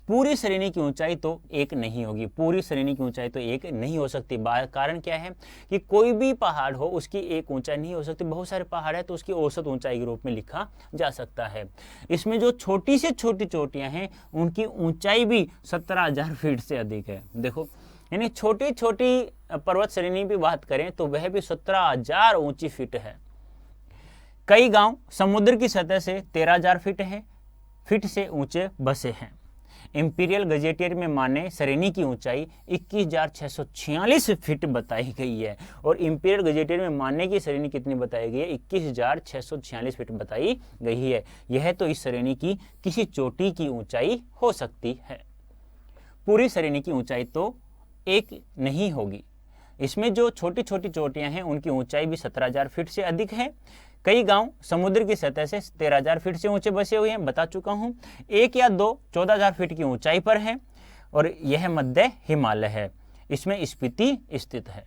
A: पूरी श्रेणी की ऊंचाई तो एक नहीं होगी, पूरी श्रेणी की ऊंचाई तो एक नहीं हो सकती। कारण क्या है कि कोई भी पहाड़ हो उसकी एक ऊंचाई नहीं हो सकती। बहुत सारे पहाड़ है तो उसकी औसत ऊंचाई के रूप में लिखा जा सकता है। इसमें जो छोटी से छोटी चोटियां हैं उनकी ऊंचाई भी 17,000 फीट से अधिक है। देखो, यानी छोटी छोटी पर्वत श्रेणी भी बात करें तो वह भी 17,000 ऊंची फीट है। कई गांव समुद्र की सतह से 13,000 फीट से ऊंचे बसे हैं। इंपीरियल गजेटियर में माने सरेनी की ऊंचाई 21,646 फीट बताई गई है, और इंपीरियल गजेटियर में माने की सरेनी कितनी बताई गई है? 21,646 फीट बताई गई है। यह तो इस सरेनी की किसी चोटी की ऊंचाई हो सकती है, पूरी सरेनी की ऊंचाई तो एक नहीं होगी। इसमें जो छोटी छोटी चोटियां हैं उनकी ऊंचाई भी 17,000 फीट से अधिक है। कई गांव समुद्र की सतह से 13,000 फीट से ऊंचे बसे हुए हैं, बता चुका हूं। एक या दो 14,000 फीट की ऊंचाई पर है, और यह मध्य हिमालय है। इसमें स्पीति स्थित है।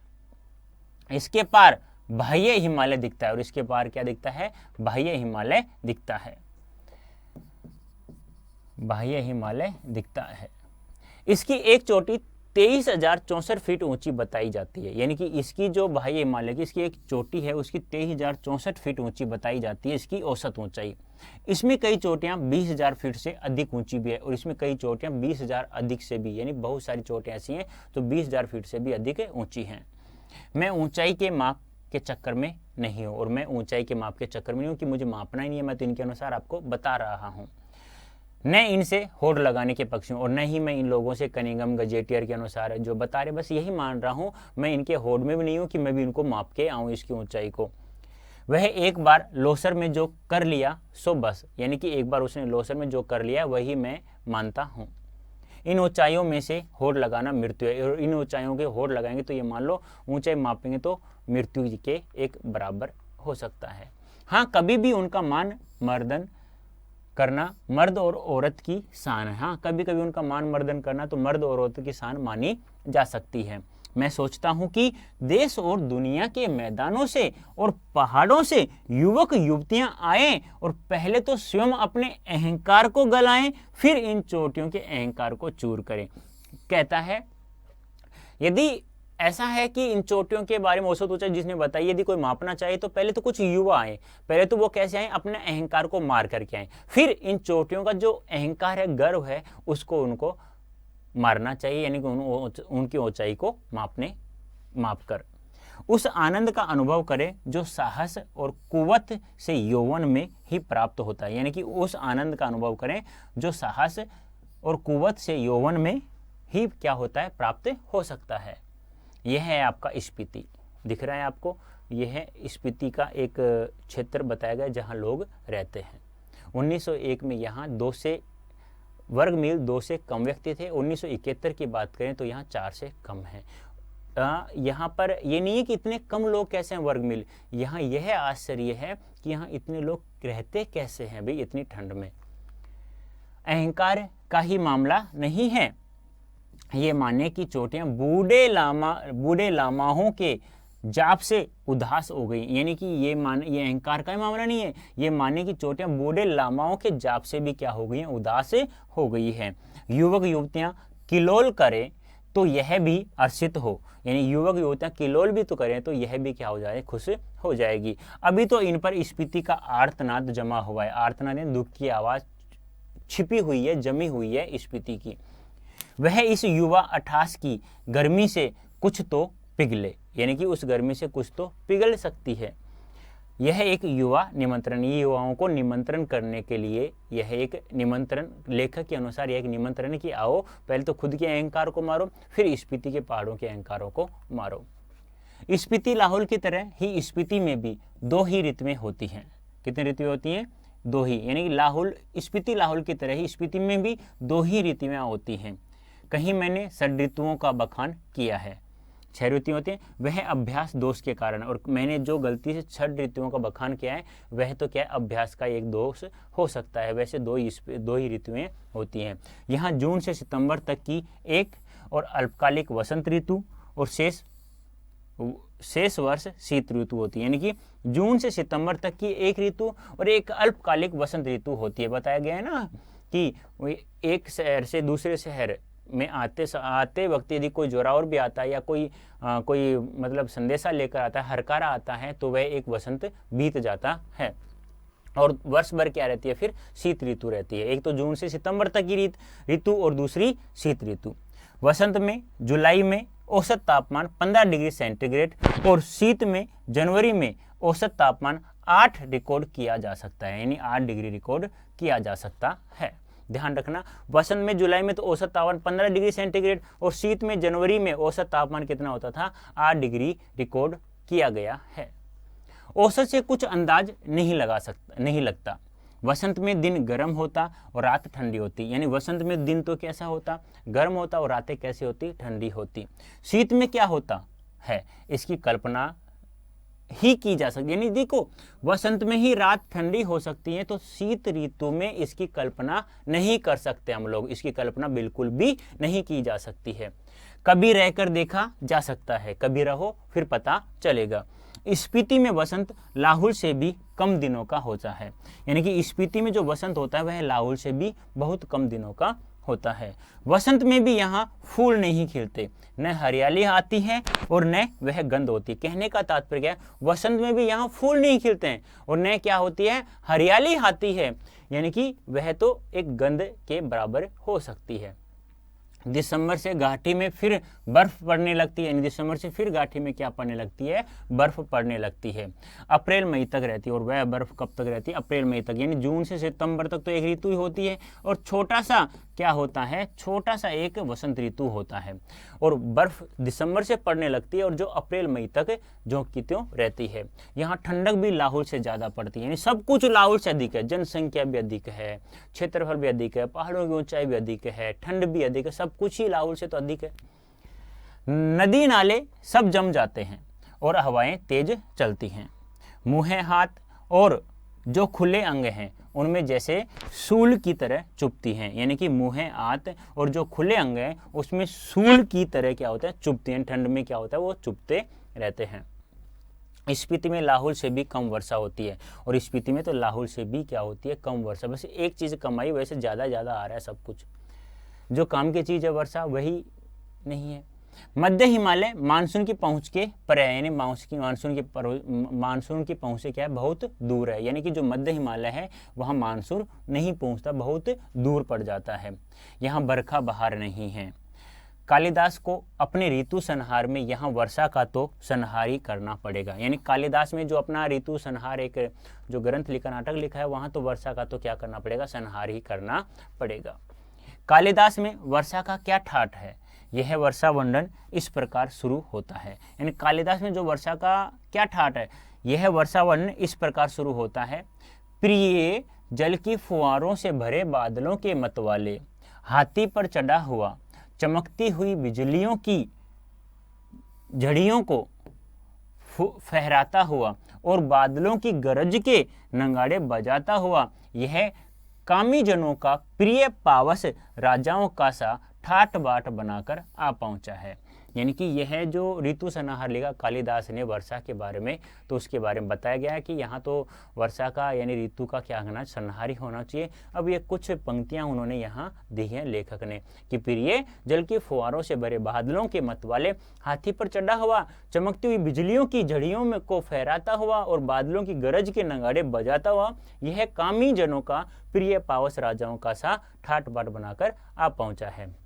A: इसके पार बाह्य हिमालय दिखता है, और इसके पार क्या दिखता है? बाह्य हिमालय दिखता है। बाह्य हिमालय दिखता है। इसकी एक चोटी 23,064 फीट ऊंची बताई जाती है, यानी कि इसकी जो बाह्य हिमालय की इसकी एक चोटी है उसकी 23,064 फीट ऊंची बताई जाती है, इसकी औसत ऊंचाई। इसमें कई चोटियां 20,000 फीट से अधिक ऊंची भी है, और इसमें कई चोटियां 20,000 अधिक से भी, यानी बहुत सारी चोटियां ऐसी हैं तो 20,000 फीट से भी अधिक ऊंची हैं। मैं ऊंचाई के माप के चक्कर में नहीं हूँ, और मैं ऊंचाई के माप के चक्कर में नहीं हूँ कि मुझे मापना ही नहीं है, मैं तो इनके अनुसार आपको बता रहा हूँ। न इनसे होड़ लगाने के पक्ष हूँ, और न ही मैं इन लोगों से कनिंघम गजेटियर के अनुसार जो बता रहे बस यही मान रहा हूँ। मैं इनके होड़ में भी नहीं हूँ कि मैं भी इनको माप के आऊँ इसकी ऊंचाई को। वह एक बार लोसर में जो कर लिया सो बस, यानी कि एक बार उसने लोसर में जो कर लिया वही मैं मानता हूँ। इन ऊंचाइयों में से होड़ लगाना मृत्यु है, और इन ऊंचाइयों के होड़ लगाएंगे तो ये मान लो ऊंचाई मापेंगे तो मृत्यु के एक बराबर हो सकता है। हाँ, कभी भी उनका मान मर्दन करना मर्द और औरत की शान है। हाँ, कभी कभी उनका मान मर्दन करना तो मर्द और औरत की शान मानी जा सकती है। मैं सोचता हूँ कि देश और दुनिया के मैदानों से और पहाड़ों से युवक युवतियां आए और पहले तो स्वयं अपने अहंकार को गलाएं, फिर इन चोटियों के अहंकार को चूर करें। कहता है यदि ऐसा है कि इन चोटियों के बारे में औसत ऊंचाई जिसने बताई, यदि कोई मापना चाहे तो पहले तो कुछ युवा आए, पहले तो वो कैसे आए? अपने अहंकार को मार करके आए, फिर इन चोटियों का जो अहंकार है, गर्व है, उसको उनको मारना चाहिए, यानी कि उनकी ऊंचाई को माप कर उस आनंद का अनुभव करें जो साहस और कुवत से यौवन में ही प्राप्त होता है। यानी कि उस आनंद का अनुभव करें जो साहस और कुवत से यौवन में ही क्या होता है? प्राप्त हो सकता है। यह है आपका स्पीति, दिख रहा है आपको? यह है स्पीति का एक क्षेत्र बताया गया जहां लोग रहते हैं। 1901 में यहाँ 2 से वर्ग मील 2 से कम व्यक्ति थे। 1971 की बात करें तो यहाँ 4 से कम है। यहाँ पर ये नहीं है कि इतने कम लोग कैसे हैं वर्ग मील, यहाँ यह आश्चर्य है कि यहाँ इतने लोग रहते कैसे हैं भाई इतनी ठंड में। अहंकार का ही मामला नहीं है, ये मानने की चोटियां बूढ़े लामाओं के जाप से उदास हो गई, यानी कि ये अहंकार का ही मामला नहीं है, ये मानने की चोटियां बूढ़े लामाओं के जाप से भी क्या हो गई हैं? उदास हो गई है। युवक युवतियां किलोल करें तो यह भी हर्षित हो, यानी युवक युवतियां किलोल भी तो करें तो यह भी क्या हो जाए? खुश हो जाएगी। अभी तो इन पर स्पीति का आर्तनाद जमा हुआ है। आर्तनाद यानी दुख की आवाज छिपी हुई है, जमी हुई है स्पीति की। वह इस युवा अठास की गर्मी से कुछ तो पिघले, यानी कि उस गर्मी से कुछ तो पिघल सकती है। यह एक युवा निमंत्रण, ये युवाओं को निमंत्रण करने के लिए यह एक निमंत्रण, लेखक के अनुसार यह एक निमंत्रण कि आओ पहले तो खुद के अहंकार को मारो, फिर स्पीति के पहाड़ों के अहंकारों को मारो। स्पीति लाहौल की तरह ही स्पीति में भी 2 ही ऋतुएं होती हैं। कितनी ऋतुएं होती हैं? 2 ही, यानी कि स्पीति लाहौल की तरह ही स्पीति में भी 2 ही ऋतुएं होती हैं। कहीं मैंने 6 ऋतुओं का बखान किया है, 6 ऋतुएं होती हैं, वह अभ्यास दोष के कारण, और मैंने जो गलती से 6 ऋतुओं का बखान किया है वह तो क्या है? अभ्यास का एक दोष हो सकता है। वैसे 2 ही ऋतुएं होती हैं। यहाँ जून से सितंबर तक की एक और अल्पकालिक वसंत ऋतु और शेष वर्ष शीत ऋतु होती है, यानी कि जून से सितंबर तक की एक ऋतु और एक अल्पकालिक वसंत ऋतु होती है। बताया गया है ना कि एक शहर से दूसरे शहर में आते वक्त यदि कोई जोरावर भी आता है या कोई मतलब संदेशा लेकर आता है, हरकारा आता है, तो वह एक वसंत बीत जाता है और वर्ष भर क्या रहती है? फिर शीत ऋतु रहती है। एक तो जून से सितंबर तक की ऋतु और दूसरी शीत ऋतु। वसंत में जुलाई में औसत तापमान 15 डिग्री सेंटीग्रेड और शीत में जनवरी में औसत तापमान 8 रिकॉर्ड किया जा सकता है, यानी 8 डिग्री रिकॉर्ड किया जा सकता है। ध्यान रखना, वसंत में जुलाई में तो औसत तापमान 15 डिग्री सेंटीग्रेड और शीत में जनवरी में औसत तापमान कितना होता था, 8 डिग्री रिकॉर्ड किया गया है। औसत से कुछ अंदाज नहीं लगता। वसंत में दिन गर्म होता और रात ठंडी होती, यानी वसंत में दिन तो कैसा होता, गर्म होता और रातें कैसी होती, ठंडी होती। शीत में क्या होता है, इसकी कल्पना ही की जा सकती, यानी देखो वसंत में ही रात ठंडी हो सकती है, तो शीत ऋतु में इसकी कल्पना नहीं कर सकते हम लोग, इसकी कल्पना बिल्कुल भी नहीं की जा सकती है। कभी रहकर देखा जा सकता है, कभी रहो फिर पता चलेगा। स्पीति में वसंत लाहुल से भी कम दिनों का होता है, यानी कि स्पीति में जो वसंत होता है वह लाहुल से भी बहुत कम दिनों का होता है। वसंत में भी यहाँ फूल नहीं खिलते, न हरियाली आती है और न वह गंध होती। कहने का तात्पर्य क्या है, वसंत में भी यहाँ फूल नहीं खिलते हैं और न क्या होती है, हरियाली आती है, यानी कि वह तो एक गंध के बराबर हो सकती है। दिसंबर से घाटी में फिर बर्फ पड़ने लगती है, यानी दिसंबर से फिर घाटी में क्या पड़ने लगती है, बर्फ पड़ने लगती है। अप्रैल मई तक रहती है, और वह बर्फ कब तक रहती है, अप्रैल मई तक, यानी जून से सितंबर तक तो एक ऋतु ही होती है और छोटा सा क्या होता है, छोटा सा एक वसंत ऋतु होता है। और बर्फ दिसंबर से पड़ने लगती है और जो अप्रैल मई तक जो की त्यों रहती है। यहाँ ठंडक भी लाहौल से ज़्यादा पड़ती है, यानी सब कुछ लाहौल से अधिक है, जनसंख्या भी अधिक है, क्षेत्रफल भी अधिक है, पहाड़ों की ऊंचाई भी अधिक है, ठंड भी अधिक है, सब कुछ ही लाहौल से तो अधिक है। नदी नाले सब जम जाते हैं और हवाएं तेज चलती हैं। मुँह हाथ और जो खुले अंग हैं उनमें जैसे सूल की तरह चुभती हैं, यानी कि मुँह हाथ और जो खुले अंग हैं उसमें सूल की तरह क्या होता है, चुभती हैं। ठंड में क्या होता है, वो चुभते रहते हैं। स्पीति में लाहौल से भी कम वर्षा होती है, और स्पीति में तो लाहौल से भी क्या होती है, कम वर्षा। वैसे एक चीज़ कम आई, वैसे ज़्यादा आ रहा है सब कुछ। जो काम की चीज़ है वर्षा, वही नहीं है। मध्य हिमालय मानसून की पहुंच के परे है, यानी मानसून की पहुंच से क्या है, बहुत दूर है, यानी कि जो मध्य हिमालय है वहाँ मानसून नहीं पहुंचता, बहुत दूर पड़ जाता है। यहाँ बरखा बहार नहीं है। कालिदास को अपने ऋतु संहार में यहाँ वर्षा का तो संहार ही करना पड़ेगा, यानी कालिदास में जो अपना ऋतु संहार एक जो ग्रंथ लिखा, नाटक लिखा है, वहाँ तो वर्षा का तो क्या करना पड़ेगा, संहार ही करना पड़ेगा। कालिदास में वर्षा का क्या ठाठ है, यह वर्षा वर्णन इस प्रकार शुरू होता है, यानी कालिदास में जो वर्षा का क्या ठाठ है, यह वर्षा वर्णन इस प्रकार शुरू होता है। प्रिय जल की फुहारों से भरे बादलों के मतवाले, हाथी पर चढ़ा हुआ चमकती हुई बिजलियों की झड़ियों को फहराता हुआ और बादलों की गरज के नगाड़े बजाता हुआ, यह कामी जनों का प्रिय पावस राजाओं का सा ठाट बाट बनाकर आ पहुंचा है। यानी कि यह जो ऋतु संहार लिखा कालिदास ने वर्षा के बारे में, तो उसके बारे में बताया गया है कि यहाँ तो वर्षा का यानी ऋतु का क्या होना, संहार ही होना चाहिए। अब ये कुछ पंक्तियाँ उन्होंने यहाँ दी हैं लेखक ने कि प्रिय जल की फुहारों से भरे बादलों के मतवाले, हाथी पर चढ़ा हुआ चमकती हुई बिजलियों की झड़ियों में को फहराता हुआ और बादलों की गरज के नगाड़े बजाता हुआ, यह कामी जनों का प्रिय पावस राजाओं का सा ठाट बाट बनाकर आ पहुँचा है।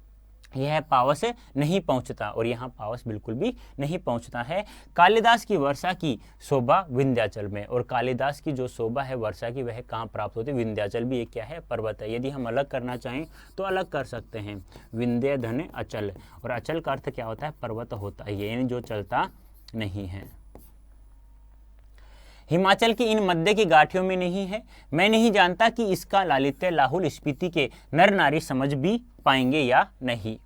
A: यह पावस नहीं पहुंचता, और यहाँ पावस बिल्कुल भी नहीं पहुंचता है। कालिदास की वर्षा की शोभा विंध्याचल में, और कालिदास की जो शोभा है वर्षा की वह कहाँ प्राप्त होती है, विंध्याचल भी एक क्या है, पर्वत है। यदि हम अलग करना चाहें तो अलग कर सकते हैं, विंध्य धन अचल, और अचल का अर्थ क्या होता है, पर्वत होता है, यानी जो चलता नहीं है। हिमाचल की इन मध्य की गाठियों में नहीं है। मैं नहीं जानता कि इसका लालित्य लाहुल स्पीति के नर नारी समझ भी पाएंगे या नहीं।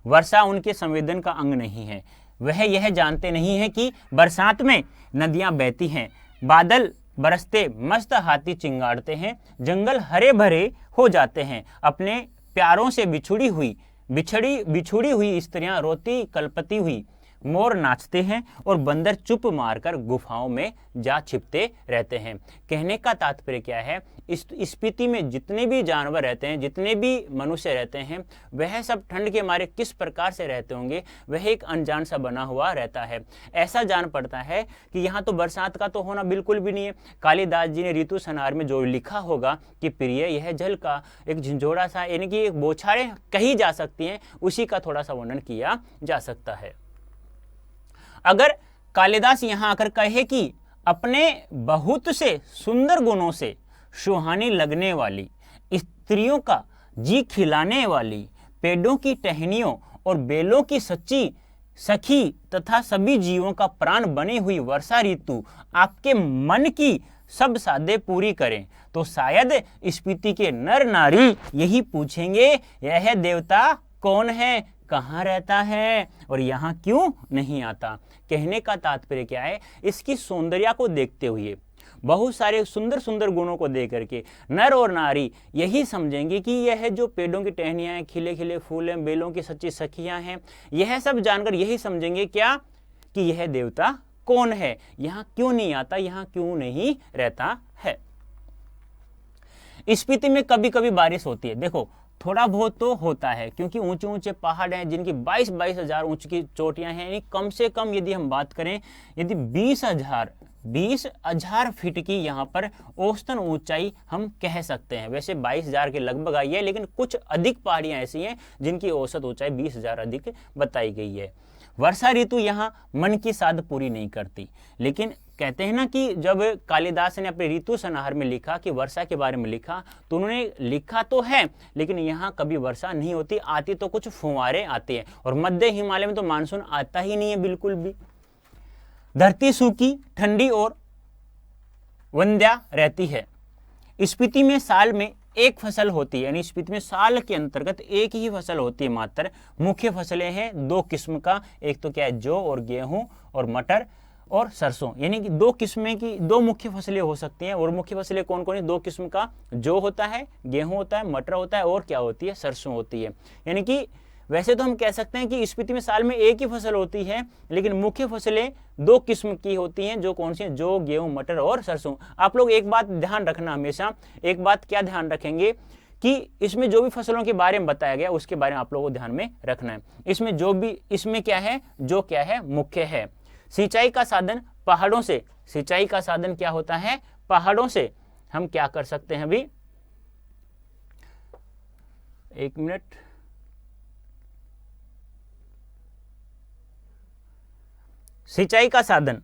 A: वर्षा उनके संवेदन का अंग नहीं है। वह यह जानते नहीं है कि बरसात में नदियां बहती हैं, बादल बरसते मस्त हाथी चिंगाड़ते हैं, जंगल हरे भरे हो जाते हैं, अपने प्यारों से बिछुड़ी हुई स्त्रियां रोती कलपती हुई, मोर नाचते हैं और बंदर चुप मारकर गुफाओं में जा छिपते रहते हैं। कहने का तात्पर्य क्या है, इस स्पीति में जितने भी जानवर रहते हैं, जितने भी मनुष्य रहते हैं, वह सब ठंड के मारे किस प्रकार से रहते होंगे, वह एक अनजान सा बना हुआ रहता है। ऐसा जान पड़ता है कि यहाँ तो बरसात का तो होना बिल्कुल भी नहीं है। कालिदास जी ने ऋतु संहार में जो लिखा होगा कि प्रिय यह जल का एक झंझोड़ा सा, यानी कि एक बौछारें कही जा सकती हैं, उसी का थोड़ा सा वर्णन किया जा सकता है। अगर कालिदास यहाँ आकर कहे कि अपने बहुत से सुंदर गुणों से सुहानी लगने वाली, स्त्रियों का जी खिलाने वाली, पेड़ों की टहनियों और बेलों की सच्ची सखी तथा सभी जीवों का प्राण बनी हुई वर्षा ऋतु आपके मन की सब साधे पूरी करें, तो शायद स्पीति के नर नारी यही पूछेंगे, यह देवता कौन है, कहाँ रहता है और यहाँ क्यों नहीं आता। कहने का तात्पर्य क्या है, इसकी सौंदर्य को देखते हुए, बहुत सारे सुंदर सुंदर गुणों को देख करके नर और नारी यही समझेंगे कि यह जो पेड़ों की टहनियां हैं, खिले खिले फूल हैं, बेलों की सच्ची सखियां हैं, यह सब जानकर यही समझेंगे क्या कि यह देवता कौन है, यहाँ क्यों नहीं आता, यहाँ क्यों नहीं रहता है। स्पीति में कभी कभी बारिश होती है। देखो थोड़ा बहुत तो होता है क्योंकि ऊंचे ऊंचे पहाड़ हैं जिनकी 22-22 हजार ऊंची की चोटियां हैं। यानी कम से कम यदि हम बात करें, यदि 20,000 फीट की यहाँ पर औसतन ऊंचाई हम कह सकते हैं। वैसे 22,000 के लगभग आई है, लेकिन कुछ अधिक पहाड़ियां ऐसी हैं जिनकी औसत ऊंचाई 20,000 अधिक बताई गई है। वर्षा ऋतु यहाँ मन की साध पूरी नहीं करती, लेकिन कहते हैं ना कि जब कालिदास ने अपने ऋतु संहार में लिखा कि वर्षा के बारे में लिखा, तो उन्होंने लिखा तो है लेकिन यहाँ कभी वर्षा नहीं होती, आती तो कुछ फुहारे आते हैं। और मध्य हिमालय में तो मानसून आता ही नहीं है बिल्कुल भी। धरती सूखी, ठंडी और वंध्या रहती है। स्पीति में साल में एक फसल होती है, यानी स्पीति में साल के अंतर्गत एक ही फसल होती है मात्र। मुख्य फसलें हैं 2 किस्म का, एक तो क्या है जौ और गेहूं और मटर और सरसों, यानी कि 2 किस्में की 2 मुख्य फसलें हो सकती हैं। और मुख्य फसलें कौन कौन है? 2 किस्म का जौ होता है, गेहूं होता है, मटर होता है और क्या होती है? सरसों होती है। यानी कि वैसे तो हम कह सकते हैं कि स्पीति में साल में एक ही फसल होती है, लेकिन मुख्य फसलें 2 किस्म की होती हैं। जो कौन सी हैं? जौ, गेहूं, मटर और सरसों। आप लोग एक बात ध्यान रखना, हमेशा एक बात क्या ध्यान रखेंगे कि इसमें जो भी फसलों के बारे में बताया गया उसके बारे में आप लोगों को ध्यान में रखना है। इसमें जो भी, इसमें क्या है? जो क्या है? मुख्य है। सिंचाई का साधन पहाड़ों से, सिंचाई का साधन क्या होता है? पहाड़ों से। हम क्या कर सकते हैं अभी, 1 मिनट, सिंचाई का साधन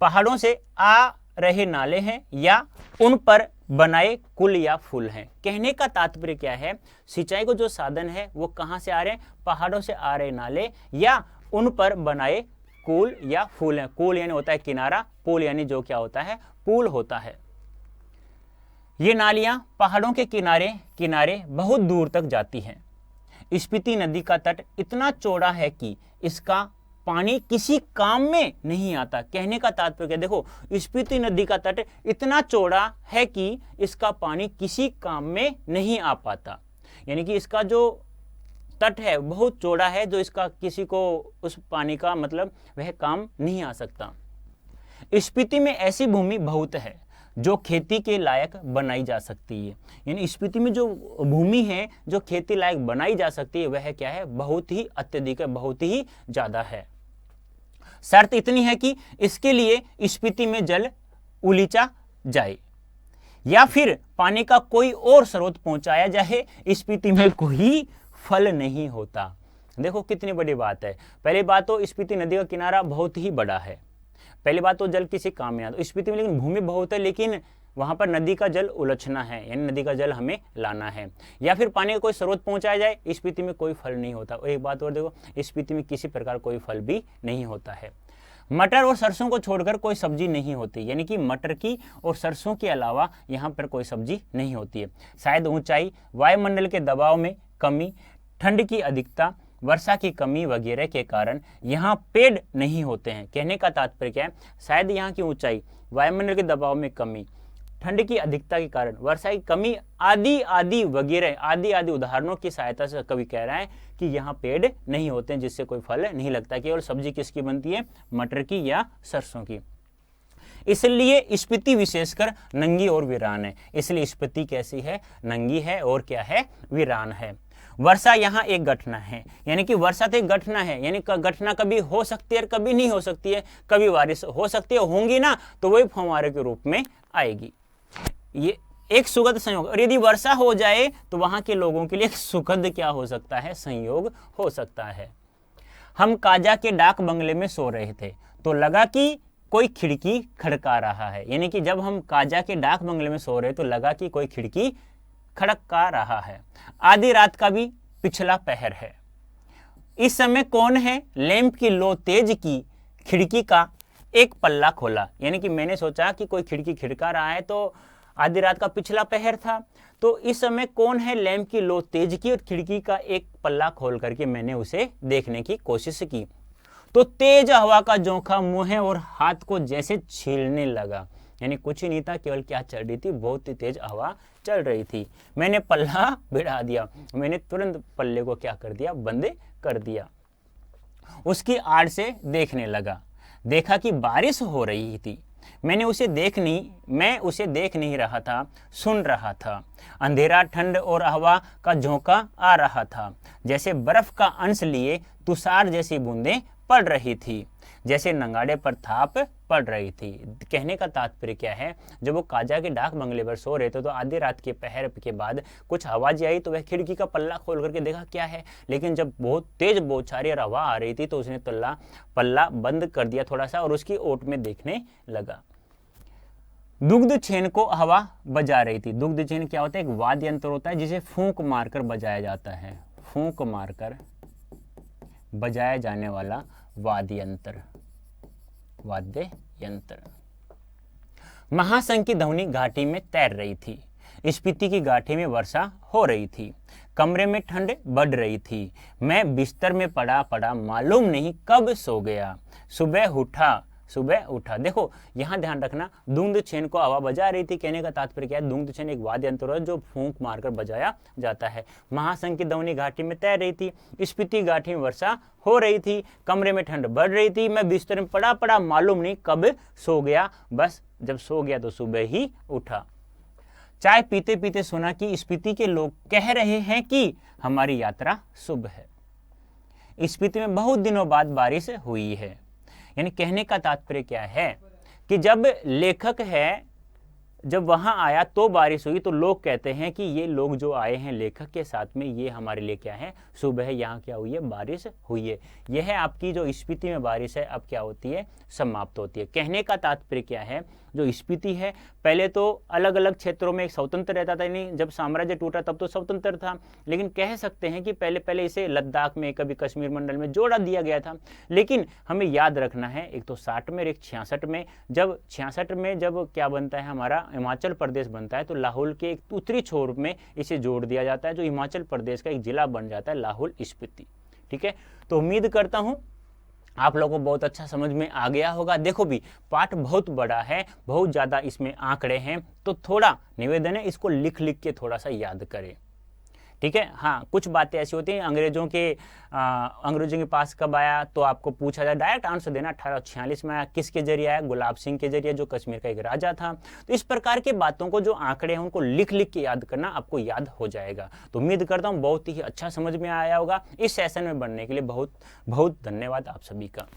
A: पहाड़ों से आ रहे नाले हैं या उन पर बनाए कुल या फूल हैं। कहने का तात्पर्य क्या है? सिंचाई को जो साधन है वो कहां से आ रहे हैं? पहाड़ों से आ रहे नाले या उन पर बनाए कुल या फूल हैं। कुल यानी होता है किनारा, पुल यानी जो क्या होता है? पुल होता है। ये नालियां पहाड़ों के किनारे किनारे बहुत दूर तक जाती हैं। स्पीति नदी का तट इतना चौड़ा है कि इसका पानी किसी काम में नहीं आता। कहने का तात्पर्य, देखो स्पीति नदी का तट इतना चौड़ा है कि इसका पानी किसी काम में नहीं आ पाता। यानी कि इसका जो तट है बहुत चौड़ा है, जो इसका किसी को उस पानी का मतलब वह काम नहीं आ सकता। स्पीति में ऐसी भूमि बहुत है जो खेती के लायक बनाई जा सकती है। यानी स्पीति में जो भूमि है जो खेती लायक बनाई जा सकती है वह क्या है? बहुत ही अत्यधिक है, बहुत ही ज्यादा है। शर्त इतनी है कि इसके लिए स्पीति में जल उलीचा जाए या फिर पानी का कोई और स्रोत पहुंचाया जाए। स्पीति में कोई फल नहीं होता। देखो कितनी बड़ी बात है। पहली बात तो स्पीति नदी का किनारा बहुत ही बड़ा है, पहली बात तो जल किसी काम में आता। स्पीति में लेकिन भूमि बहुत है, लेकिन वहां पर नदी का जल उलझना है, यानी नदी का जल हमें लाना है, या फिर पानी का कोई स्रोत पहुंचाया जाए। स्पीति में कोई फल नहीं होता। और एक बात और देखो, स्पीति में किसी प्रकार कोई फल भी नहीं होता है। मटर और सरसों को छोड़कर कोई सब्जी नहीं होती, यानी कि मटर की और सरसों के अलावा यहाँ पर कोई सब्जी नहीं होती है। शायद ऊंचाई, वायुमंडल के दबाव में कमी, ठंड की अधिकता, वर्षा की कमी वगैरह के कारण यहाँ पेड़ नहीं होते हैं। कहने का तात्पर्य क्या है? शायद यहाँ की ऊंचाई, वायुमंडल के दबाव में कमी, ठंड की अधिकता के कारण, वर्षा की कमी आदि आदि वगैरह आदि आदि उदाहरणों की सहायता से कवि कह रहा है कि यहाँ पेड़ नहीं होते हैं, जिससे कोई फल नहीं लगता। केवल सब्जी किसकी बनती है? मटर की या सरसों की। इसलिए स्पीति विशेषकर नंगी और वीरान है। इसलिए स्पीति कैसी है? नंगी है और क्या है? वीरान है। वर्षा यहाँ एक घटना है, यानी कि वर्षा तो एक घटना है, यानी घटना कभी हो सकती है और कभी नहीं हो सकती है। कभी बारिश हो सकती है, होंगी ना तो वही फव्वारे के रूप में आएगी। ये एक सुखद संयोग। और यदि वर्षा हो जाए तो वहां के लोगों के लिए एक सुखद क्या हो सकता है? संयोग हो सकता है। हम काजा के डाक बंगले में सो रहे थे तो लगा कि कोई खिड़की खड़का रहा है, यानी कि जब हम काजा के डाक बंगले में सो रहे तो लगा कि कोई खिड़की खड़का रहा है। आधी रात का भी पिछला पहर है, इस समय कौन है, लैंप की लो तेज की, खिड़की का एक पल्ला खोला। यानी कि मैंने सोचा कि कोई खिड़की खिड़का रहा है, तो आधी रात का पिछला पहर था, तो इस समय कौन है, लैंप की लो तेज की और खिड़की का एक पल्ला खोल करके मैंने उसे देखने की कोशिश की, तो तेज हवा का झोंका मुंह और हाथ को जैसे छीलने लगा। यानी कुछ ही नहीं था, केवल क्या चल रही थी, बहुत ही तेज हवा चल रही थी। मैंने पल्ला भिड़ा दिया, मैंने तुरंत पल्ले को क्या कर दिया, बंद कर दिया। उसकी आड़ से देखने लगा, देखा कि बारिश हो रही थी। मैं उसे देख नहीं रहा था, सुन रहा था। अंधेरा, ठंड और हवा का झोंका आ रहा था, जैसे बर्फ का अंश लिए तुषार जैसी बूंदें पड़ रही थी, जैसे नंगाड़े पर थाप पड़ रही थी। कहने का तात्पर्य क्या है, जब वो काजा के डाक बंगले पर सो रहे थे तो आधी रात के पहर के बाद कुछ आवाज आई, तो वह खिड़की का पल्ला खोल करके देखा क्या है, लेकिन जब बहुत तेज बौछारें और हवा आ रही थी तो उसने पल्ला बंद कर दिया थोड़ा सा और उसकी ओट में देखने लगा। दुग्ध छेन को हवा बजा रही थी। दुग्ध छेन क्या होता है, एक वाद्य यंत्र होता है जिसे फूंक मारकर बजाया जाता है, फूंक मारकर बजाया जाने वाला वाद्य यंत्र। महासंघ की ध्वनि घाटी में तैर रही थी, स्पीति की घाटी में वर्षा हो रही थी, कमरे में ठंड बढ़ रही थी। मैं बिस्तर में पड़ा मालूम नहीं कब सो गया, सुबह उठा। देखो यहां ध्यान रखना, दुग्ध छेन को हवा बजा रही थी, कहने का तात्पर्य क्या है, दुग्ध छेन एक वाद्य यंत्र है जो फूंक मारकर बजाया जाता है। महासंघ की ध्वनि घाटी में तैर रही थी, स्पीति घाटी में वर्षा हो रही थी, कमरे में ठंड बढ़ रही थी, मैं बिस्तर में पड़ा मालूम नहीं कब सो गया, बस जब सो गया तो सुबह ही उठा। चाय पीते पीते सुना कि स्पीति के लोग कह रहे हैं कि हमारी यात्रा शुभ है। स्पीति में बहुत दिनों बाद बारिश हुई है। यानी कहने का तात्पर्य क्या है कि जब लेखक है, जब वहां आया तो बारिश हुई, तो लोग कहते हैं कि ये लोग जो आए हैं लेखक के साथ में, ये हमारे लिए क्या है, शुभ है। यहाँ क्या हुई है, बारिश हुई है। यह है आपकी जो स्पीति में बारिश है, अब क्या होती है, समाप्त होती है। कहने का तात्पर्य क्या है, जो स्पीति है पहले तो अलग अलग क्षेत्रों में एक स्वतंत्र रहता था, यानी जब साम्राज्य टूटा तब तो स्वतंत्र था, लेकिन कह सकते हैं कि पहले इसे लद्दाख में, कभी कश्मीर मंडल में जोड़ा दिया गया था। लेकिन हमें याद रखना है, एक तो 60 में और एक 66 में। जब 66 में जब क्या बनता है, हमारा हिमाचल प्रदेश बनता है, तो लाहौल के एक उत्तरी छोर में इसे जोड़ दिया जाता है, जो हिमाचल प्रदेश का एक जिला बन जाता है, लाहौल स्पीति। ठीक है, तो उम्मीद करता हूं आप लोगों को बहुत अच्छा समझ में आ गया होगा। देखो भी पाठ बहुत बड़ा है, बहुत ज़्यादा इसमें आंकड़े हैं, तो थोड़ा निवेदन है, इसको लिख के थोड़ा सा याद करें। ठीक है, हाँ कुछ बातें ऐसी होती हैं, अंग्रेजों के पास कब आया, तो आपको पूछा जाए, डायरेक्ट आंसर देना, 1846 में आया। किसके जरिए आया, गुलाब सिंह के जरिए, जो कश्मीर का एक राजा था। तो इस प्रकार के बातों को, जो आंकड़े हैं, उनको लिख के याद करना, आपको याद हो जाएगा। तो उम्मीद करता हूँ बहुत ही अच्छा समझ में आया होगा। इस सेशन में बनने के लिए बहुत बहुत धन्यवाद आप सभी का।